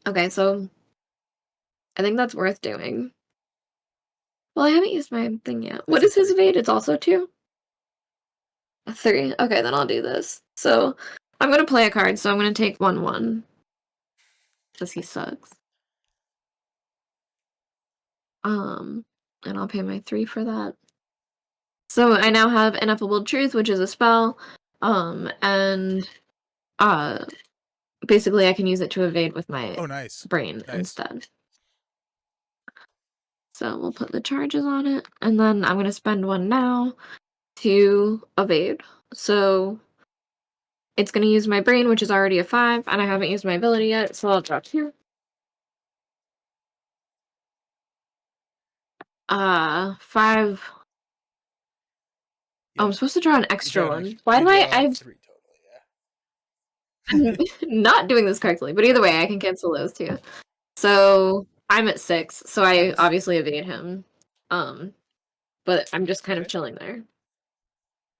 Okay, so I think that's worth doing. Well, I haven't used my thing yet. What That's a is his 3. evade? It's also 2? A 3. Okay, then I'll do this. So I'm gonna play a card, so I'm gonna take 1/1. Because he sucks. Um, and I'll pay my 3 for that. So I now have Ineffable Truth, which is a spell. And uh basically I can use it to evade with my Oh, nice. brain Nice. instead. So we'll put the charges on it, and then I'm gonna spend 1 now to evade. So it's gonna use my brain, which is already a 5, and I haven't used my ability yet, so I'll drop 2. 5. Oh, I'm Yeah. supposed to draw an You draw extra an one. extra. Why You do I draw I've 3 total, I'm not doing this correctly, but either way, I can cancel those 2. So I'm at 6, so yeah. I Nice. obviously evade him. Um, but I'm just kind of Okay. chilling there.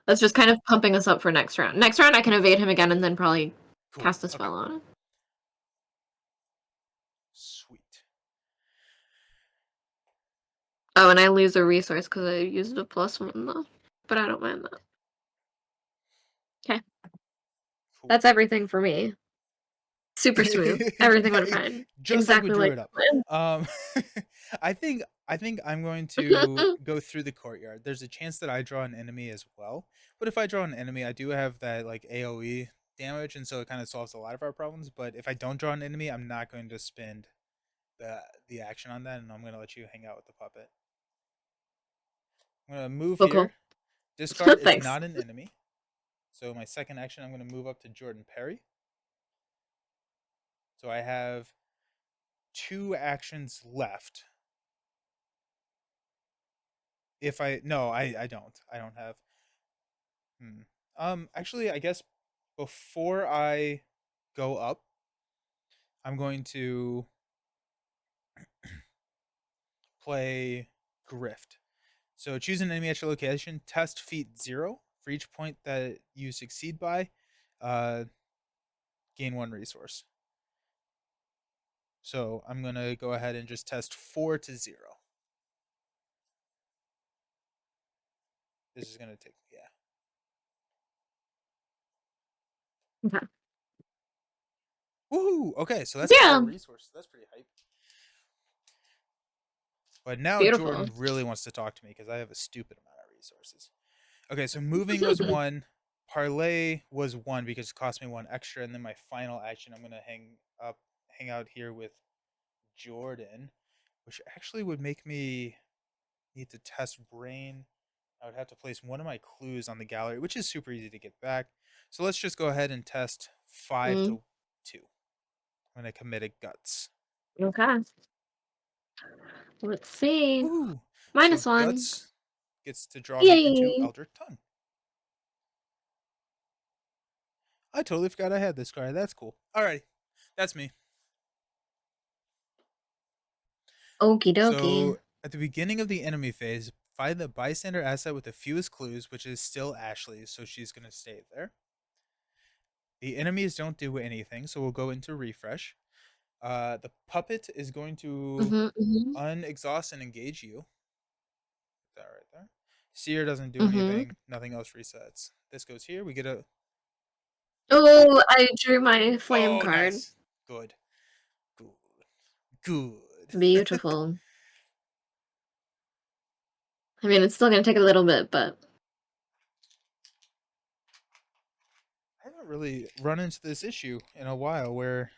That's just kind of pumping us up for next round. Next round, I can evade him again and then probably Cool. cast a Okay. spell on it. Sweet. Oh, and I lose a resource because I used a +1 though. But I don't mind that. Okay. Cool. That's everything for me. Super smooth. Everything went fine. Just like we Exactly drew like it up. planned. Um, I think I'm going to go through the courtyard. There's a chance that I draw an enemy as well, but if I draw an enemy, I do have that like AOE damage, and so it kind of solves a lot of our problems. But if I don't draw an enemy, I'm not going to spend the action on that, and I'm going to let you hang out with the puppet. I'm going to move Oh, cool. here. Discard is Thanks. not an enemy, so my second action, I'm going to move up to Jordan Perry. So I have 2 actions left. If I no, I don't. I don't have. Hmm. Actually, I guess before I go up, I'm going to play Grift. So choose an enemy at your location. Test feat 0 for each point that you succeed by. Uh, gain 1 resource. So I'm gonna go ahead and just test 4 to 0. This is gonna take Okay. Woohoo! Okay, so that's 4 Yeah. resources. That's pretty hype. But now Beautiful. Jordan really wants to talk to me because I have a stupid amount of resources. Okay, so moving was 1, parlay was 1 because it cost me 1 extra, and then my final action, I'm gonna hang out here with Jordan, which actually would make me need to test brain. I would have to place one of my clues on the gallery, which is super easy to get back. So let's just go ahead and test 5 Mm, to 2. I'm gonna commit a guts. okay. Let's see. Woohoo! So -1. guts gets to draw me into Yay. Eldritch Tongue. I totally forgot I had this card. That's cool. Alrighty. That's me. Okie dokie. So at the beginning of the enemy phase, find the bystander asset with the fewest clues, which is still Ashley's, so she's gonna stay there. The enemies don't do anything, so we'll go into refresh. The puppet is going to Mm-hmm, mm-hmm, unexhaust and engage you. That right there. Seer doesn't do mm-hmm. anything. Nothing else resets. This goes here. We get a. Oh, I drew my flame Oh, card. nice. Good. Good. Good. Beautiful. I mean, it's still gonna take a little bit, but haven't really run into this issue in a while where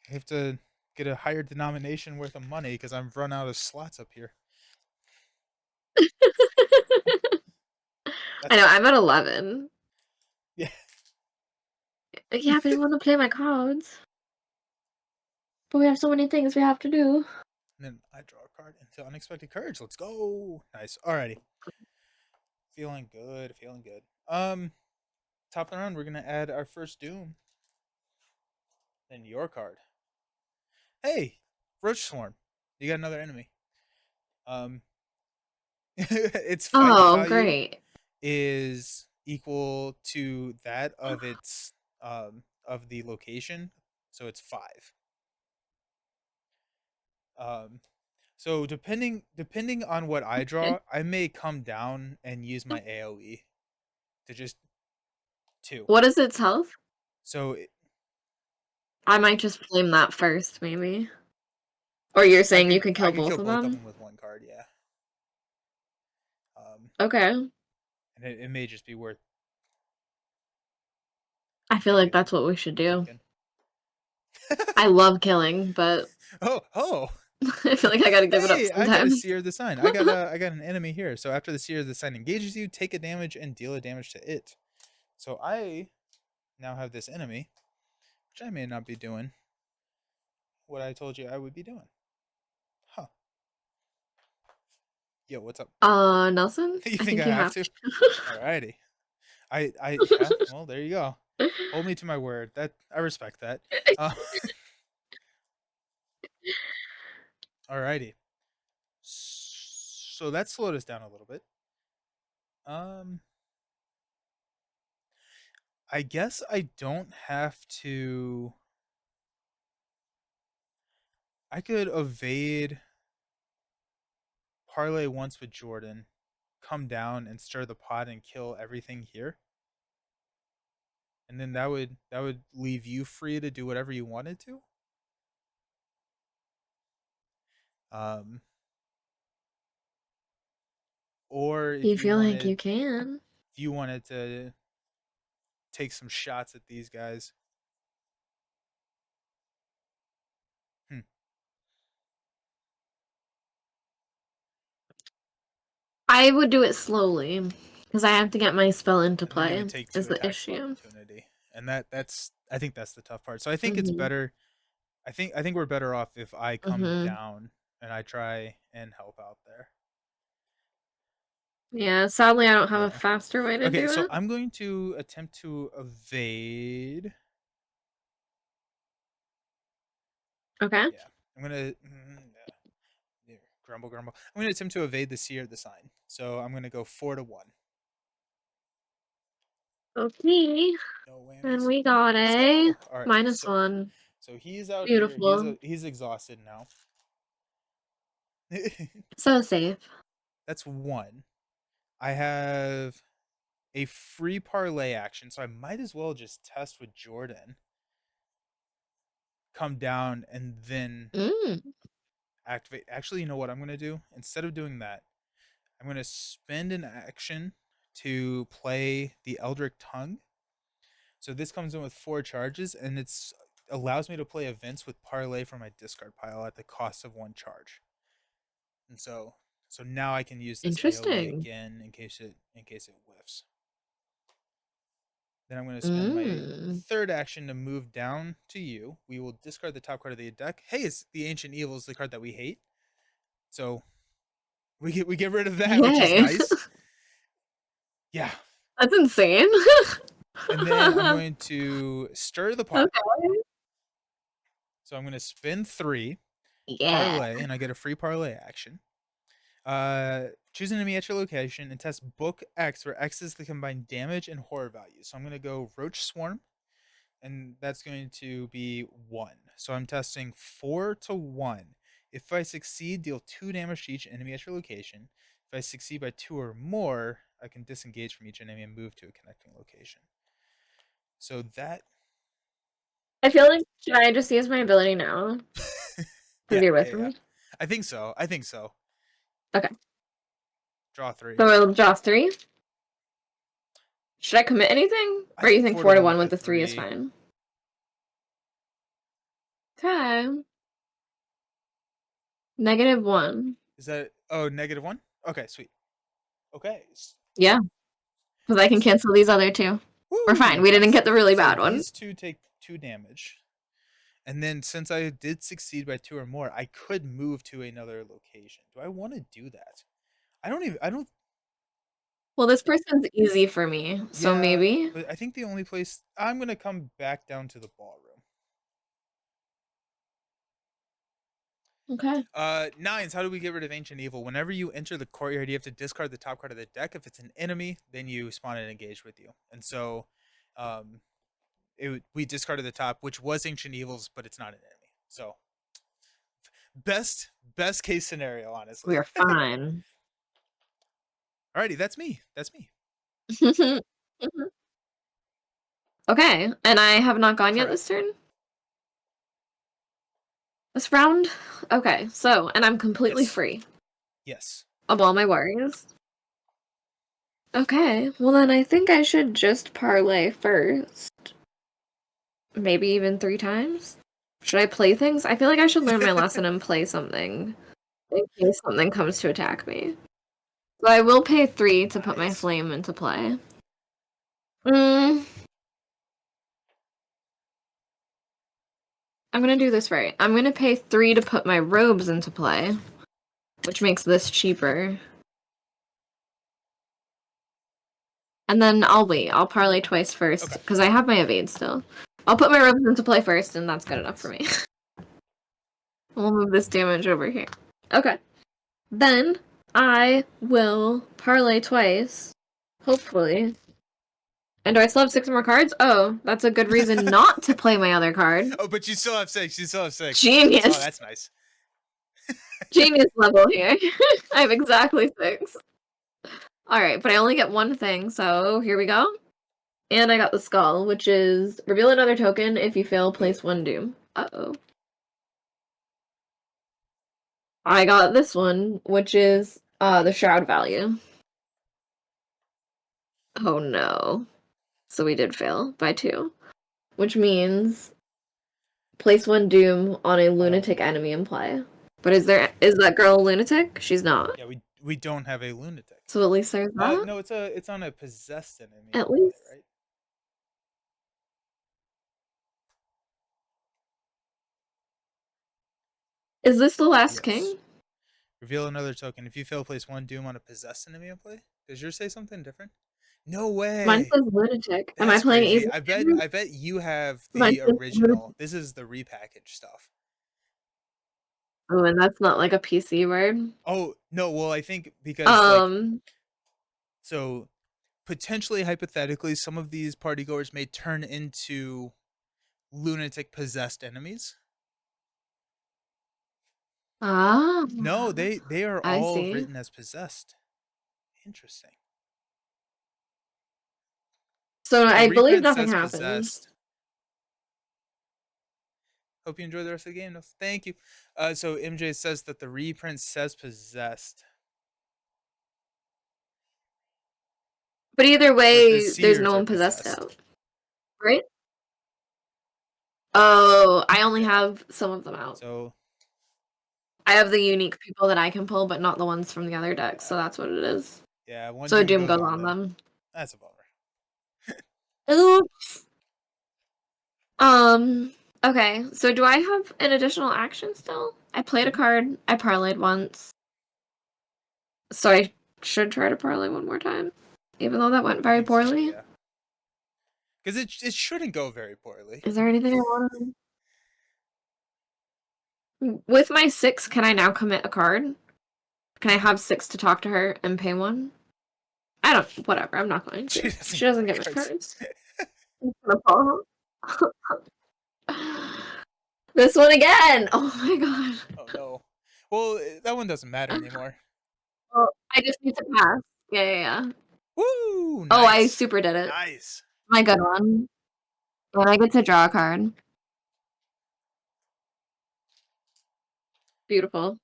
I have to get a higher denomination worth of money because I've run out of slots up here. I That's know, fine. I'm at 11. Yeah. Yeah, but I want to play my cards. But we have so many things we have to do. And then I draw a card into unexpected courage. Let's go. Nice. Alrighty. Feeling good. Feeling good. Top of the round, we're gonna add our first Doom. Then your card. Hey, Roach Swarm. You got another enemy. Um, its fight Oh, value great. is equal to that of its of the location, so it's 5. Um, so depending on what I Okay. draw, I may come down and use my AOE to just 2. What is its health? So I might just flame that first, maybe. Or you're saying you can I kill could kill both of both of them? them with one card, yeah. Um, Okay. and it may just be worth I feel like thinking that's what we should do. thinking. I love killing, but Oh. I feel like I gotta give it up Hey, I got a sometimes. Seer of the Sign. I got an enemy here. So after the Seer of the Sign engages you, take a damage and deal a damage to it. So I now have this enemy, which I may not be doing what I told you I would be doing. Huh. Yo, what's up? Nelson? You I think think I you have have to? Alrighty. Yeah, well, there you go. Hold me to my word. That I respect that. Uh, alrighty. So that slowed us down a little bit. Um, I guess I don't have to. I could evade parlay once with Jordan, come down and stir the pot and kill everything here, and then that would leave you free to do whatever you wanted to. Um, or Do you feel like you can? if you wanted to take some shots at these guys. Hmm. I would do it slowly because I have to get my spell into And then you play. would take Is 2 the attacks of issue? opportunity, and that's I think that's the tough part. So I think it's Mhm. better. I think we're better off if I come Mhm. down and I try and help out there. Yeah. Sadly, I don't have a Yeah. faster way to Okay, do so it. I'm going to attempt to evade. Okay. Yeah, I'm gonna yeah, grumble, grumble. I'm gonna attempt to evade the Seer of the Sign. So I'm gonna go 4-1. Okay. No And whammies. we got Let's a go. All right. -1. So he's out here. Beautiful. He's exhausted now. So safe. That's 1. I have a free parlay action, so I might as well just test with Jordan. Come down and then Mm. activate. Actually, you know what I'm gonna do? Instead of doing that, I'm gonna spend an action to play the Eldritch Tongue. So this comes in with 4 charges, and it's allows me to play events with parlay from my discard pile at the cost of 1 charge. And so now I can use this AOE Interesting. again in case it whiffs. Then I'm going to spend my Mm. third action to move down to you. We will discard the top card of the deck. Hey, it's the Ancient Evils, the card that we hate. So we get rid of that, which is Yay. nice. Yeah. That's insane. And then I'm going to stir the pot. Okay. So I'm going to spin 3, Yeah. parlay, and I get a free parlay action. Choose an enemy at your location and test book X, where X is the combined damage and horror value. So I'm going to go Roach Swarm, and that's going to be 1. So I'm testing 4-1. If I succeed, deal 2 damage to each enemy at your location. If I succeed by 2 or more, I can disengage from each enemy and move to a connecting location. So that, I feel like should I just use my ability now? Because yeah, you're with yeah, yeah. me. I think so. I think so. Okay. Draw 3. So we'll draw 3. Should I commit anything? I Or you think think 4 to 4 to 1 1 with with the the 3 is 3. fine? Okay. -1. Is that oh, -1? Okay, sweet. Okay. Yeah, because I can cancel these other two. We're fine. Woo! We didn't Nice. get the really So bad one. these 2 take 2 damage. And then since I did succeed by 2 or more, I could move to another location. Do I want to do that? I don't Well, this person's easy for me, so yeah, maybe. but I think the only place I'm going to come back down to the ballroom. Okay. Nines, how do we get rid of Ancient Evil? Whenever you enter the courtyard, you have to discard the top card of the deck. If it's an enemy, then you spawn and engage with you. And so, um, we discarded the top, which was Ancient Evils, but it's not an enemy. So, best case scenario, We honestly. are fine. Alrighty, that's me. That's me. Okay, and I have not gone yet this Correct. turn? This round? Okay, so, and I'm completely Yes. free Yes. of all my worries. Okay, well then I think I should just parlay first. Maybe even 3 times? Should I play things? I feel like I should learn my lesson and play something in case something comes to attack me. So I will pay 3 to put my Nice. flame into play. I'm gonna do this right. I'm gonna pay 3 to put my robes into play, which makes this cheaper. And then I'll wait. I'll parlay twice first, Okay. because I have my evade still. I'll put my robes into play first, and that's good enough for me. We'll move this damage over here. Okay. Then I will parlay twice, hopefully. And do I still have 6 more cards? Oh, that's a good reason not to play my other card. Oh, but you still have 6. You still have 6. Oh, Genius. that's nice. Genius level here. I have exactly 6. Alright, but I only get one thing, so here we go. And I got the skull, which is reveal another token. If you fail, place 1 doom. Uh-oh. I got this one, which is the shroud value. Oh no. So we did fail by 2. Which means place 1 doom on a lunatic enemy in play. But is that girl a lunatic? She's not. Yeah, we don't have a lunatic. So at least there's that. No, it's on a possessed enemy in At play, least. right? Is this the last Yes. king? Reveal another token. If you fail, place 1 doom on a possessed enemy in play. Does yours say something different? No Mine way. says lunatic. Am I That's playing crazy. evil? I bet you have Mine the says lunatic. original. This is the repackaged stuff. Oh, and that's not like a PC word. Oh, no, well, I think because like Um. so potentially hypothetically some of these partygoers may turn into lunatic possessed enemies. Ah. No, they are I all see. written as possessed. Interesting. So The I believe reprint nothing says happens. possessed. Hope you enjoy the rest of the game. No, thank you. So MJ says that the reprint says possessed, But either but the way, there's no seers are one possessed possessed. out, right? Oh, I only Yeah. have some of them out. So I have the unique people that I can pull, but not the ones from the other decks, so yeah, that's what it is. yeah. One So doom Doom goes goes on on them. them. That's a bummer. Oops. Okay, so do I have an additional action still? I played a card, I parlayed once. So I should try to parlay one more time. Even though that went I very think so. poorly. Yeah. Because it shouldn't go very poorly. Is there anything I want to... With my 6, can I now commit a card? Can I have 6 to talk to her and pay 1? I don't... Whatever, I'm not going She to. doesn't She get doesn't my give us cards. cards. I'm gonna call her. This one again! Oh my god. Oh no. Well, that one doesn't matter anymore. Oh, I just need to pass. Yeah. Woo! Oh, I Nice. super did it. Nice. My good one. And I get to draw a card. Beautiful.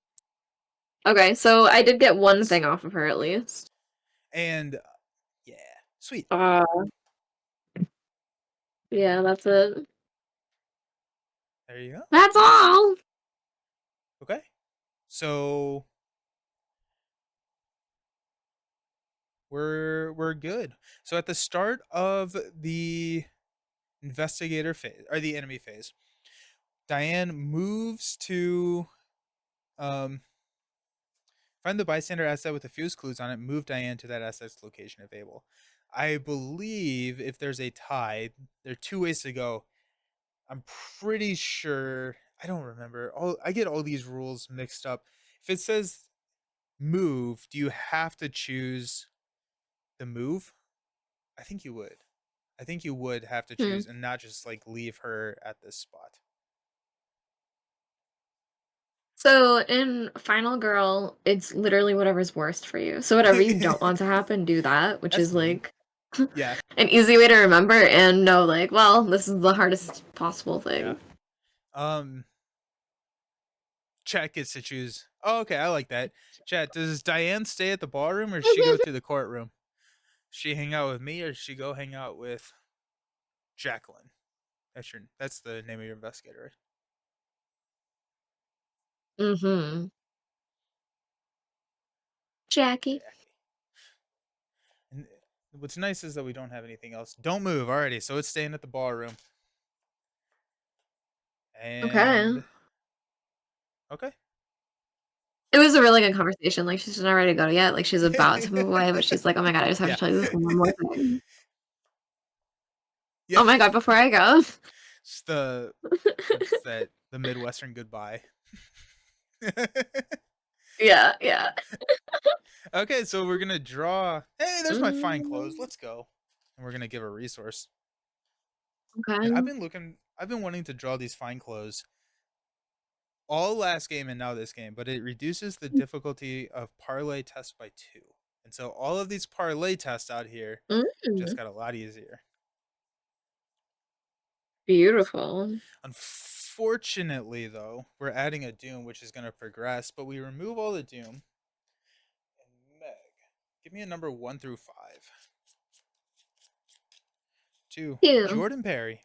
Okay, so I did get one Yes. thing off of her at least. And yeah. Sweet. Uh, yeah, that's it. There you go. That's all. Okay. So we're good. So at the start of the investigator phase or the enemy phase, Diane moves to um find the bystander asset with a fuse clues on it, move Diane to that asset's location if able. I believe if there's a tie, there are two ways to go. I'm pretty sure I don't remember. I get all these rules mixed up. If it says move, do you have to choose the move? I think you would. I think you would have to Hmm. choose and not just like leave her at this spot. So in Final Girl, it's literally whatever's worst for you. So whatever you don't want to happen, do that, which That's is neat. like Yeah. an easy way to remember and know like, well, this is the hardest possible Yeah. thing. Um Chat gets to choose. Oh, okay, I like that. Chat, does Diane stay at the ballroom or does she go to the courtroom? She hang out with me or does she go hang out with Jacqueline? That's the name of your investigator, right? Mm-hmm. Jackie. Jackie. And what's nice is that we don't have anything else. Don't move already, so it's staying at the ballroom. Okay. And okay. It was a really good conversation. Like she's not ready to go yet. Like she's about to move away, but she's like, "Oh my god, I just have to Yeah. tell you this one more thing. Yeah. Oh my god, before I go." It's what's that? The Midwestern goodbye. Yeah, yeah. Okay, so we're gonna draw. Hey, there's my fine clothes. Mm, Let's go. And we're gonna give a resource. And okay. I've been wanting to draw these fine clothes all last game and now this game, but it reduces the difficulty of parlay test by 2. And so all of these parlay tests out here just Mm, got a lot easier. beautiful. Unfortunately, though, we're adding a Doom, which is going to progress, but we remove all the Doom. And Meg, give me a number 1 through 5. 2, Yeah. Jordan Perry.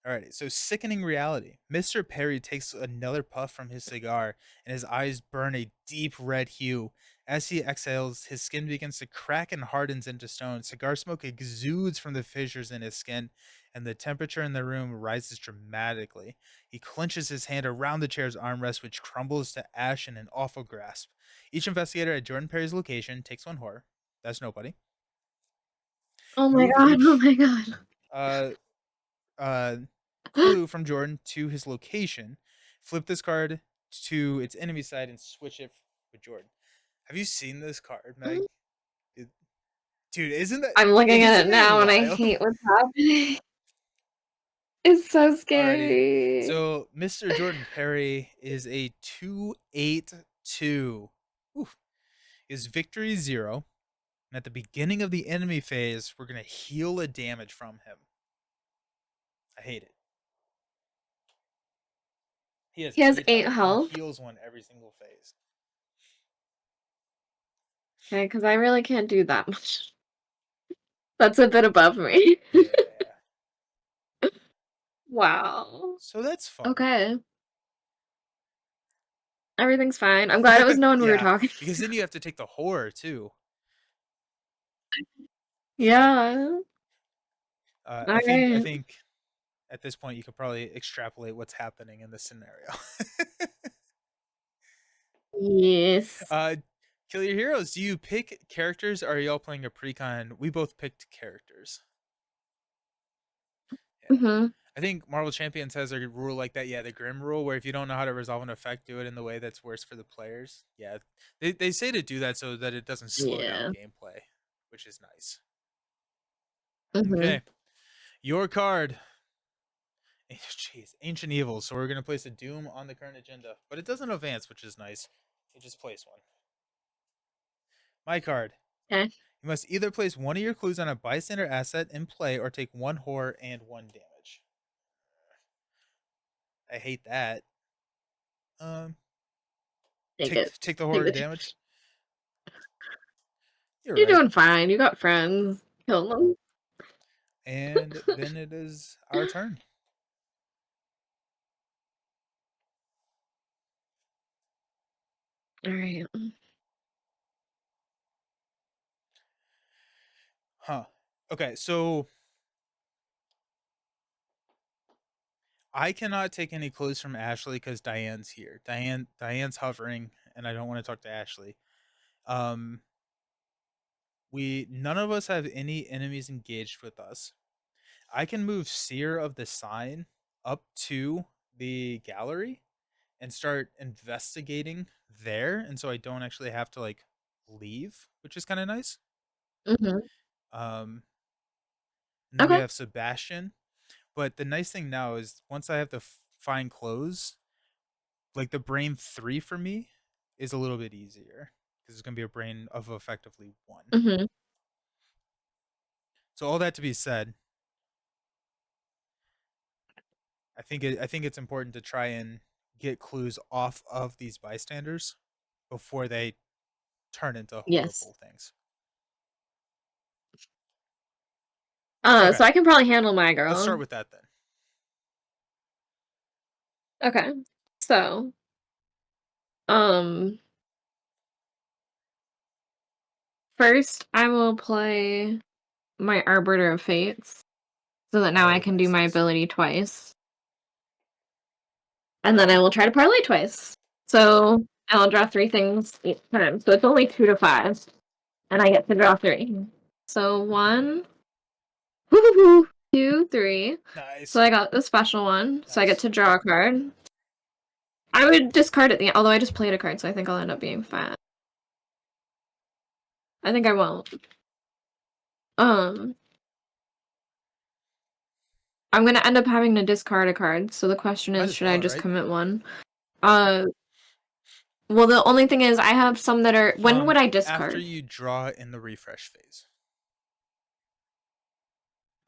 Alrighty, so sickening reality. Mr. Perry takes another puff from his cigar, and his eyes burn a deep red hue. As he exhales, his skin begins to crack and hardens into stone. Cigar smoke exudes from the fissures in his skin, and the temperature in the room rises dramatically. He clenches his hand around the chair's armrest, which crumbles to ash in an awful grasp. Each investigator at Jordan Perry's location takes one horror. That's nobody. Oh my Move god. Oh each my god. uh, uh, clue from Jordan to his location, flip this card to its enemy side, and switch it with Jordan. Have you seen this card, Meg? It- Dude, I'm looking at isn't it it now and I wild? hate what's happening. It's so Alrighty. scary. So Mr. Jordan Perry is a 282. Oof. Is victory 0. And at the beginning of the enemy phase, we're gonna heal a damage from him. I hate it. He has He has 8 8 health and he health. heals one every single phase. Okay, because I really can't do that much. That's a bit above me. Yeah. Wow. So that's fun. Okay. Everything's fine. I'm glad it was known we were Yeah, talking. because then you have to take the horror too. But Yeah. I Okay. think at this point you could probably extrapolate what's happening in this scenario. Yes. uh, Kill your heroes. Do you pick characters? Or are y'all playing a precon? We both picked characters. Yeah. Mhm. I think Marvel Champions has a rule like that. Yeah, the Grim rule, where if you don't know how to resolve an effect, do it in the way that's worse for the players. Yeah, they say to do that so that it doesn't slow down Yeah. gameplay, which is nice. Mhm. Okay, your card. Jeez, Ancient Evils. So we're gonna place a Doom on the current agenda, but it doesn't advance, which is nice. You just place one. My card. Okay. You must either place one of your clues on a bystander asset in play, or take one horror and one damage. I hate that. Um, Take it. take the Take horror the and damage. You're You're right. doing fine. You got friends. Kill them. And then it is our turn. All right. Huh. Okay, so I cannot take any clues from Ashley because Diane's here. Diane's hovering, and I don't want to talk to Ashley. Um, we none of us have any enemies engaged with us. I can move Seer of the Sign up to the gallery and start investigating there, and so I don't actually have to like leave, which is kind of nice. Mm-hmm. Um, and then we Okay. have Sebastian. But the nice thing now is once I have to find clothes, like the brain 3 for me is a little bit easier because it's gonna be a brain of effectively 1. Mm-hmm. So all that to be said, I think it's important to try and get clues off of these bystanders before they turn into Yes. horrible things. Okay, So I can probably handle my let's start girl. with that then. Okay. So, um, first I will play my Arbiter of Fates so that now I Oh, can do nice, my nice. ability twice. And then I will try to parlay twice. So I'll draw three things each time. So it's only 2 to 5. And I get to draw three. So one, woo-hoo-hoo, two, three. So Nice, I got the special one. So I get nice. to draw a card. I would discard it, although I just played a card, so I think I'll end up being fat. I think I won't. Um, I'm gonna end up having to discard a card. So the question Might is, as should I well, just right? commit one? Uh, well, the only thing is, I have some that are. When would I After discard? you draw in the refresh phase.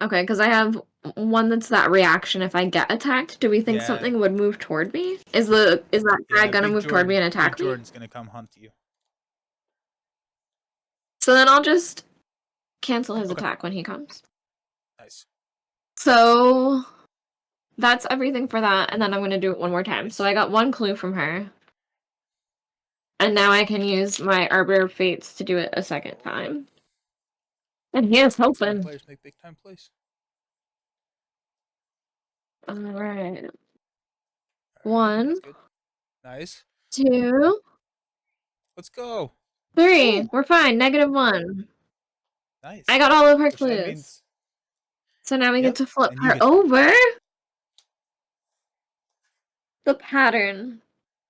Okay, because I have one that's that reaction if I get attacked. Do we think Yeah, something would move toward me? Is that guy yeah. gonna move toward me and Big attack me? Jordan's gonna come hunt you. So then I'll just cancel his Okay, attack when he comes. nice, So that's everything for that, and then I'm gonna do it one more time. So nice. I got one clue from her, and now I can use my Arbiter of Fates to do it a second time. And he is Big time hoping. players make big time plays. Alright. All right, that's One, good. Nice. 2, Let's go. 3. Woo! We're fine. -1. I Nice. got all of her Which then clues. means, So now we get yep. to flip And you her get to go. over. The pattern.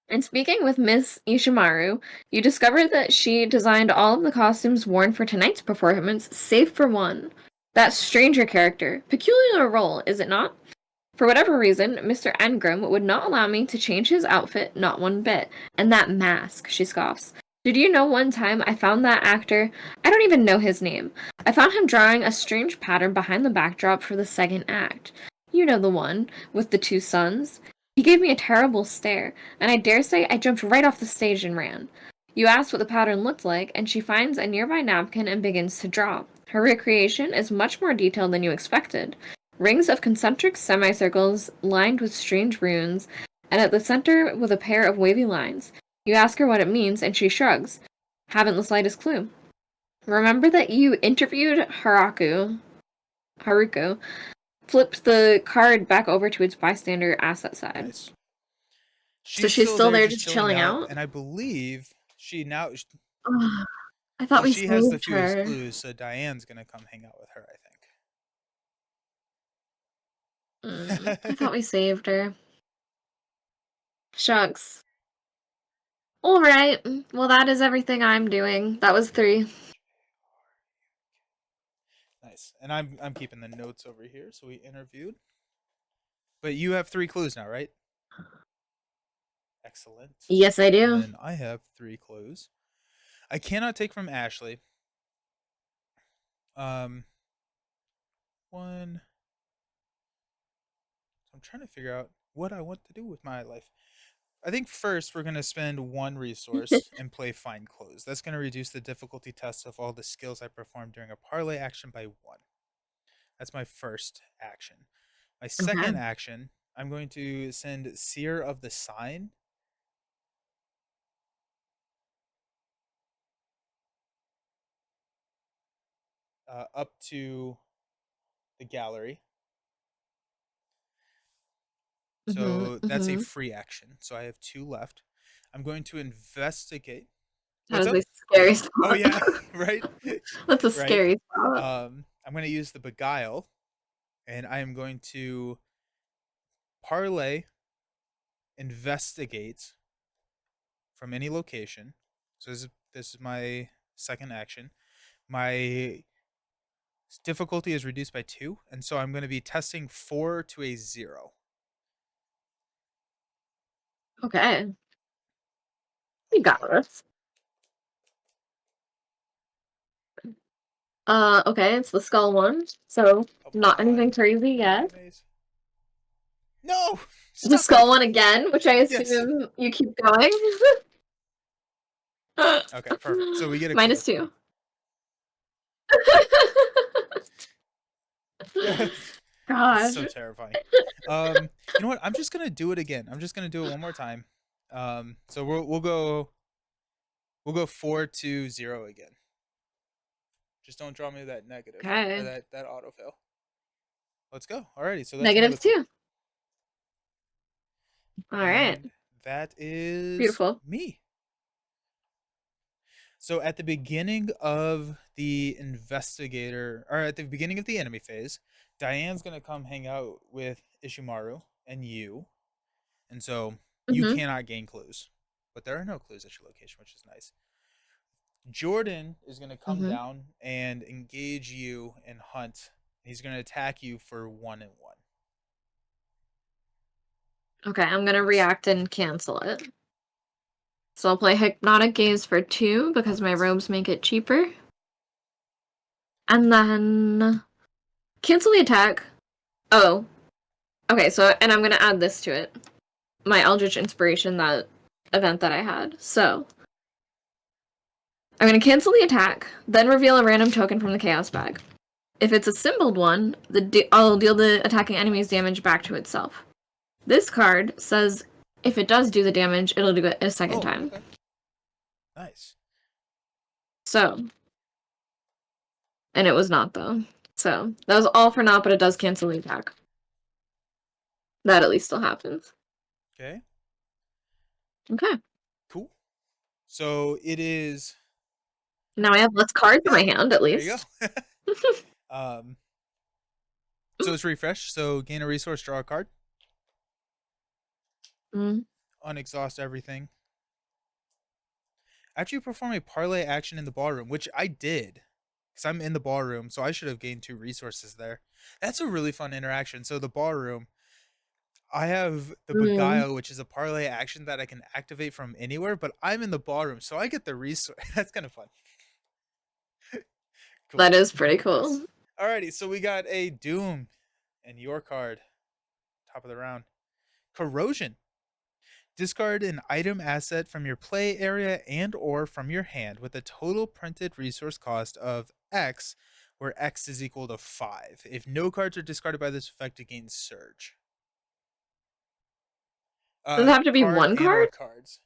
And speaking with Miss Ishimaru, you discover that she designed all of the costumes worn for tonight's performance, save for one. That stranger character. Peculiar role, is it not? For whatever reason, Mr. Engrim would not allow me to change his outfit, not one bit. And that mask, she scoffs. Did you know one time I found that actor? I don't even know his name. I found him drawing a strange pattern behind the backdrop for the second act. You know the one, with the two suns. He gave me a terrible stare, and I dare say I jumped right off the stage and ran. You asked what the pattern looked like, and she finds a nearby napkin and begins to draw. Her recreation is much more detailed than you expected. Rings of concentric semicircles lined with strange runes, and at the center with a pair of wavy lines. You ask her what it means, and she shrugs. Haven't the slightest clue. Remember that you interviewed Haruko, flipped the card back over to its bystander asset side. Nice. So She's she's still still there, there just just chilling chilling out, out? and I believe she now. Ugh, I thought So we she has the saved fewest her. clues. So Diane's gonna come hang out with her, I I thought think. we saved her. Shucks. Alright, well that is everything I'm doing. That was 3. Nice. And I'm keeping the notes over here. So we interviewed. But you have 3 clues now, right? Excellent. Yes, I And do. then I have 3 clues. I cannot take from Ashley. Um, one. I'm trying to figure out what I want to do with my life. I think first we're gonna spend one resource and play Find Clothes. That's gonna reduce the difficulty test of all the skills I perform during a parlay action by one. That's my first action. My second Okay. action, I'm going to send Seer of the Sign up to the gallery. Mhm. So that's a Mhm. free action. So I have two left. I'm going to investigate. That What's is up? a scary Oh spot. yeah, right, That's a right. scary spot. I'm going to use the Beguile, and I am going to parlay investigate from any location. So this is my second action. My difficulty is reduced by two, and so I'm going to be testing 4 to a 0. Okay. You got this. Okay, it's the skull one. So Come not anything on, crazy give me a yet. maze. No, The stop it. skull one again, which I Yes. assume you keep going. Okay, perfect. So we get a clue. -2. It's Gosh. so terrifying. You know what? I'm just gonna do it again. I'm just gonna do it one more time. So we'll go 4 to 0 again. Just don't draw me that negative or Okay. that autofill. Let's go. Alrighty, so that's another clue. -2. All right. And that is Beautiful. me. So at the beginning of the investigator, or at the beginning of the enemy phase, Diane's gonna come hang out with Ishimaru and you, and so you Mm-hmm. cannot gain clues. But there are no clues at your location, which is nice. Jordan is gonna come Mm-hmm. down and engage you and hunt. He's gonna attack you for 1 and 1. Okay, I'm gonna Nice. react and cancel it. So I'll play Hypnotic Gaze for 2 because my Perfect. robes make it cheaper. And then cancel the attack. Oh, okay, so, and I'm gonna add this to it. My Eldritch Inspiration, that event that I had. So, I'm gonna cancel the attack, then reveal a random token from the Chaos bag. If it's a symboled one, I'll deal the attacking enemy's damage back to itself. This card says if it does do the damage, it'll do it a second Oh, time. okay. Nice. So, and it was not though. So, that was all for naught, but it does cancel the attack. That at least still happens. Okay. Okay. Cool. So it is. Now I have less cards in Yeah. my hand, at There you least. go. um. So it's refresh. So gain a resource, draw a card, Mm. unexhaust everything. After you perform a parlay action in the ballroom, which I did, because I'm in the ballroom, so I should have gained 2 resources there. That's a really fun interaction. So the ballroom, I have the Mm. Beguile, which is a parlay action that I can activate from anywhere, but I'm in the ballroom, so I get the resource. That's kind of fun. Cool. That is pretty Nice. cool. Alrighty, so we got a Doom and your card, top of the round. Corrosion. Discard an item asset from your play area and or from your hand with a total printed resource cost of X, where X is equal to 5. If no cards are discarded by this effect, it gains Surge. Does it have to be Card one and or card? cards.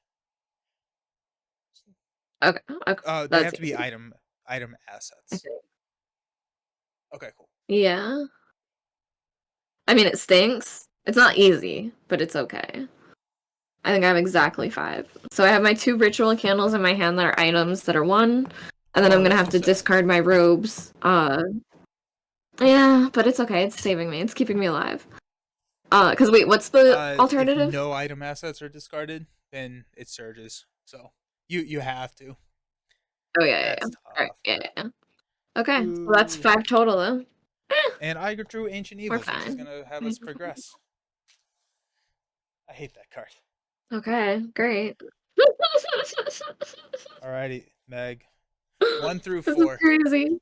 Okay, okay. They That's have to be easy. item I assets. think. Okay, cool. Yeah. I mean, it stinks. It's not easy, but it's okay. I think I have exactly 5. So I have my 2 ritual candles in my hand that are items that are 1, and then I'm Oh, gonna that's have so to sad. discard my robes. Yeah, but it's okay. It's saving me. It's keeping me alive. Because wait, what's the If alternative? no item assets are discarded, then it surges. So you have to. Oh yeah, yeah, yeah. That's All right, tough. yeah, yeah, yeah. Okay, so that's Boo. 5 total though. Eh, And I drew Ancient we're Evils, which is fine. gonna have us progress. I hate that card. Okay, great. Alrighty, Meg. One through This is four. crazy.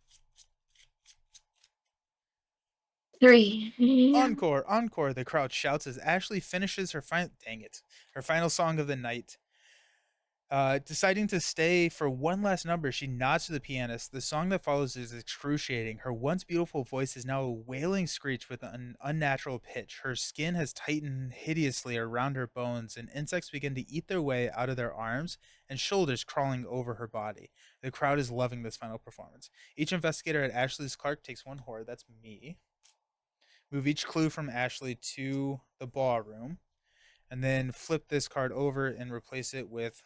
Three. Yeah. Encore, encore, the crowd shouts as Ashley finishes her her final song of the night. Deciding to stay for one last number, she nods to the pianist. The song that follows is excruciating. Her once beautiful voice is now a wailing screech with an unnatural pitch. Her skin has tightened hideously around her bones, and insects begin to eat their way out of their arms and shoulders, crawling over her body. The crowd is loving this final performance. Each investigator at Ashley's Clark takes one whore, that's me. Move each clue from Ashley to the ballroom, and then flip this card over and replace it with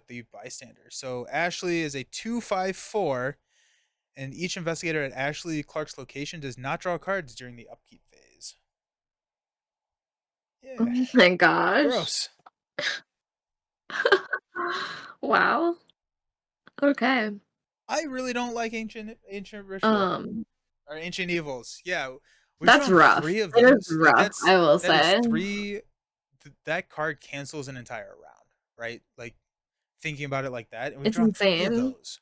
the bystander. So Ashley is a 254, and each investigator at Ashley Clark's location does not draw cards during the upkeep phase. Oh Yeah, my gosh. gross. Wow. Okay. I really don't like ancient ritual Um, or ancient evils. Yeah, we that's drawn rough. three of It is those. Like rough, I will that is say. three. That card cancels an entire round, right? Like thinking about it like that, and we've It's drawn three of insane. those.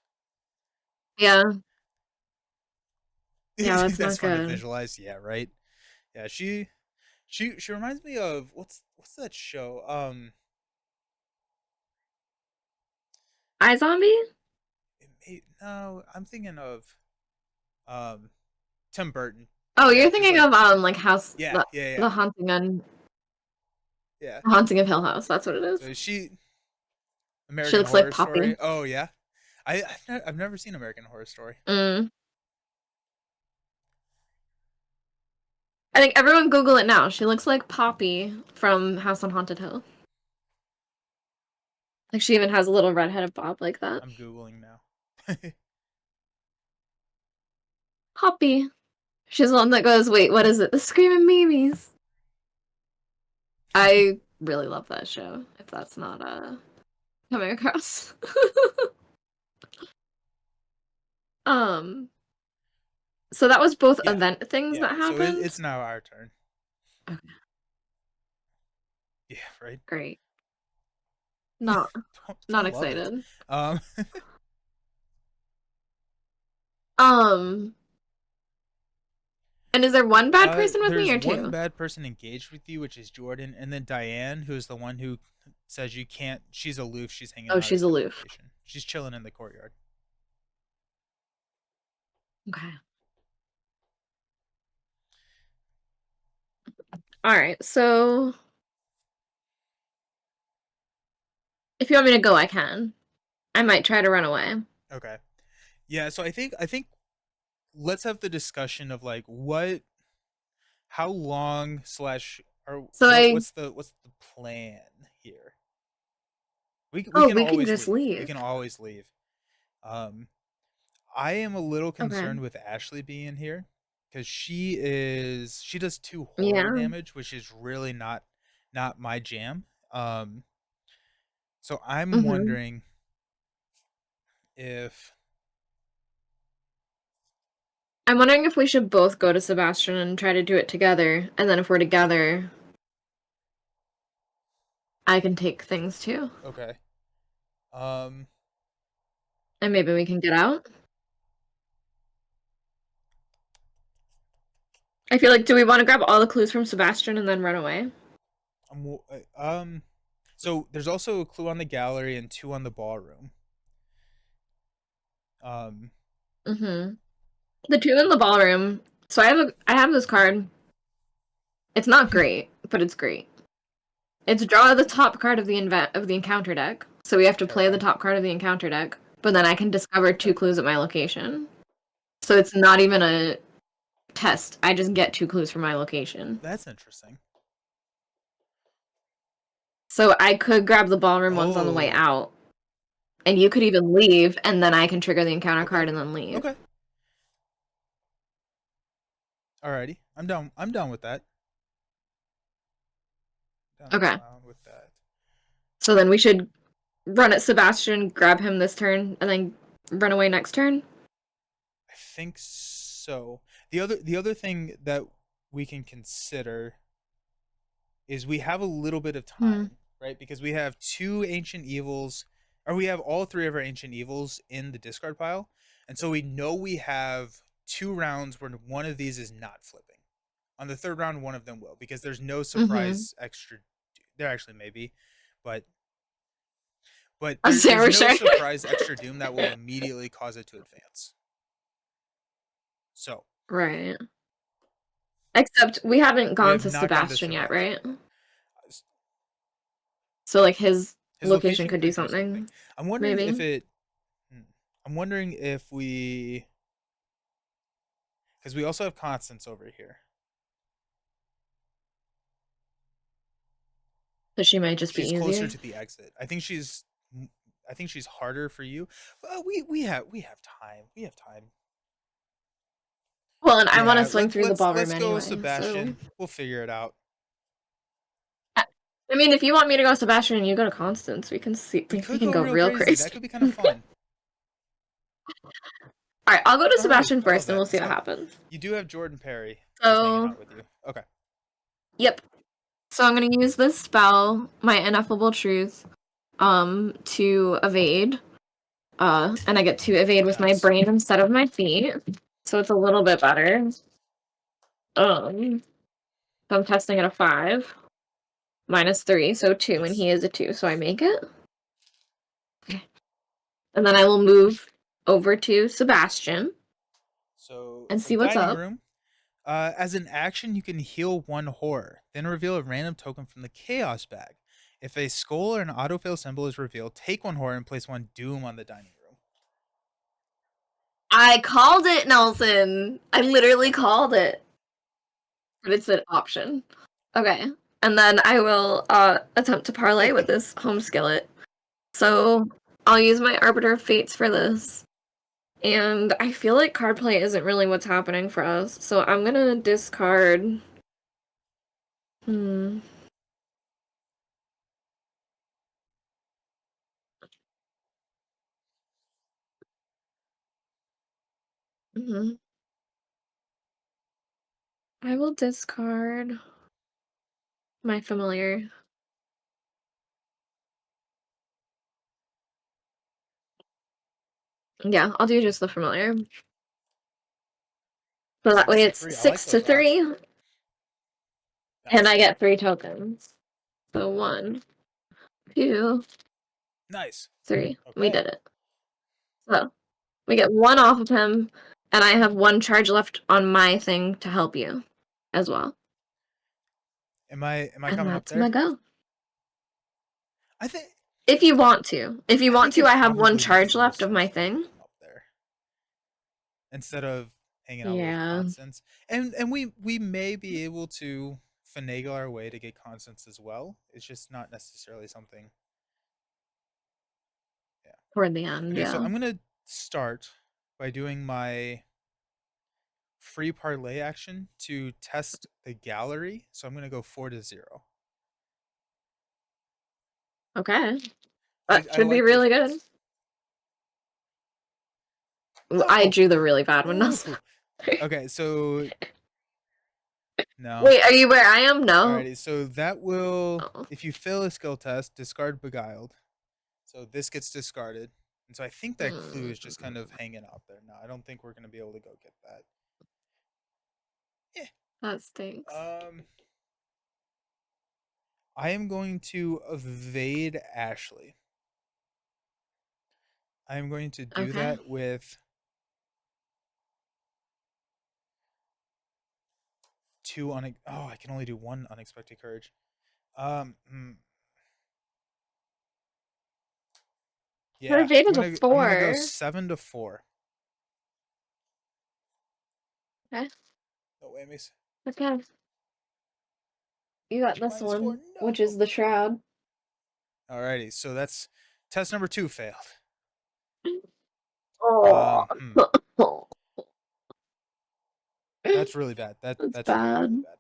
Yeah. Yeah, that's That's not fun to good. visualize. Yeah, right. Yeah, she reminds me of what's that show? iZombie? No, I'm thinking of um Tim Burton. Oh, Yeah, you're just thinking like of like House yeah, yeah, yeah, the yeah. Haunting of Hill House. That's what it is. So she She American looks like Horror Poppy. Story. Oh yeah, I've never seen American Horror Story. Mm. I think everyone Google it now. She looks like Poppy from House on Haunted Hill. Like she even has a little redheaded bob like that. I'm googling now. Poppy. She's the one that goes, wait, what is it? The Screaming Memes. I really love that show, if that's not coming across. um so that was both Yeah, event things yeah. that So happened. it's now our turn. Okay, Yeah, right. great. Not not Don't love it. excited. Um, Um and is there one bad person with me there's or one two? bad person engaged with you, which is Jordan, and then Diane, who is the one who says you can't. She's aloof. She's hanging Oh, out at she's your aloof. location. She's chilling in the courtyard. Okay. All right. So if you want me to go, I can. I might try to run away. Okay. Yeah. So I think let's have the discussion of like how long slash or So I what's the plan here. We oh, can we can always just leave. We leave. can always leave. Um, I am a little Okay. concerned with Ashley being here because she does two horror Yeah. damage, which is really not my jam. So I'm Mm-hmm. wondering if I'm wondering if we should both go to Sebastian and try to do it together, and then if we're together, I can take things too. okay. Um, And maybe we can get out. I feel like, do we want to grab all the clues from Sebastian and then run away? I'm so there's also a clue on the gallery and two on the ballroom. Um, Mm-hmm. The two in the ballroom. So I have this card. It's not great, but it's great. It's draw the top card of the encounter deck. So we have to play the okay. top card of the encounter deck, but then I can discover two Okay. clues at my location. So it's not even a test. I just get two clues from my location. That's interesting. So I could grab the ballroom ones on the way Oh, out, and you could even leave, and then I can trigger the encounter okay. card and then leave. Okay. Alrighty. I'm down. I'm down with that. Okay. Down with that. So then we should run at Sebastian, grab him this turn, and then run away next turn. I think so. The other thing that we can consider is we have a little bit of Hmm. time, right? Because we have two ancient evils, or we have all three of our ancient evils in the discard pile, and so we know we have 2 rounds where one of these is not flipping. On the third round, one of them will, because there's no Mm-hmm. surprise extra. There actually may be, but I'm there's Sarah no sure. surprise extra doom that will immediately cause it to advance. So Right. Except we haven't we gone have to not gone to Sebastian yet, surprise right? yet. So like his His location location could do could do something. something, I'm wondering if maybe. it. I'm wondering if we, because we also have Constance over here. So she might just be She's closer easier. to the exit. I think she's harder for you. But we have time. We have time. Well, and I want to Yeah, swing through the let's ballroom go anyway, so Sebastian. We'll figure it out. I I mean, if you want me to go Sebastian and you go to Constance, we can see We we could can go go real real crazy. That crazy. could be kind of fun. All right, I'll go to All right, Sebastian I love first and that. we'll see Let's what go. happens. You do have Jordan Perry just hanging So, out with you. Okay. yep. So I'm gonna use this spell, my ineffable truth, to evade. And I get to evade with my Nice. brain instead of my feet. So it's a little bit better. So I'm testing at a 5. -3, so 2, and Nice. he is a 2, so I make it. Okay. And then I will move over to Sebastian So and for see what's dining up. room, as an action, you can heal 1 horror, then reveal a random token from the chaos bag. If a skull or an autofill symbol is revealed, take 1 horror and place 1 doom on the dining room. I called it, Nelson. I literally Okay. called it. But it's an option. Okay. And then I will attempt to parlay with this home skillet. So I'll use my Arbiter of Fates for this. And I feel like card play isn't really what's happening for us. So I'm gonna discard. Hmm. Mhm. I will discard my familiar. Yeah, I'll do just the familiar. So that way 6 to it's 3. I like 6 to those odds. 3, and I Nice. get 3 tokens. So 1, 2, Nice. 3. We Okay. did it. So we get 1 off of him, and I have 1 charge left on my thing to help you as well. Am I And coming up that's my there? go. I think If you want to. If you I want think to, it I have 1 probably makes charge the most left of sense my for me to thing. come up there instead of hanging out with Yeah, Constance. And we may be able to finagle our way to get Constance as well. It's just not necessarily something. Yeah. toward the end, Okay, so yeah. I'm gonna start by doing my free parlay action to test the gallery. So I'm gonna go 4 to 0. Okay. That I should be like those really good. odds. Ooh, I No. drew the really bad one. No. Ooh. Okay, so no. Wait, are you where I am? No. Alrighty, so that will, Oh. if you fail a skill test, discard Beguiled. So this gets discarded. And so I think that clue is just kind of hanging out there. No, I don't think we're going to be able to go get that. Yeah. That stinks. I am going to evade Ashley. I am going to do Okay. that with 2 oh, I can only do 1 unexpected courage. Um, hmm, What yeah, if Jada's a I'm gonna go 4? 7 to 4. Okay. No whammies. Okay. You got this -4. one, which No. is the Shroud. Alrighty, so that's test number 2 failed. Oh. Hmm. That's really bad. That's That's really bad. bad.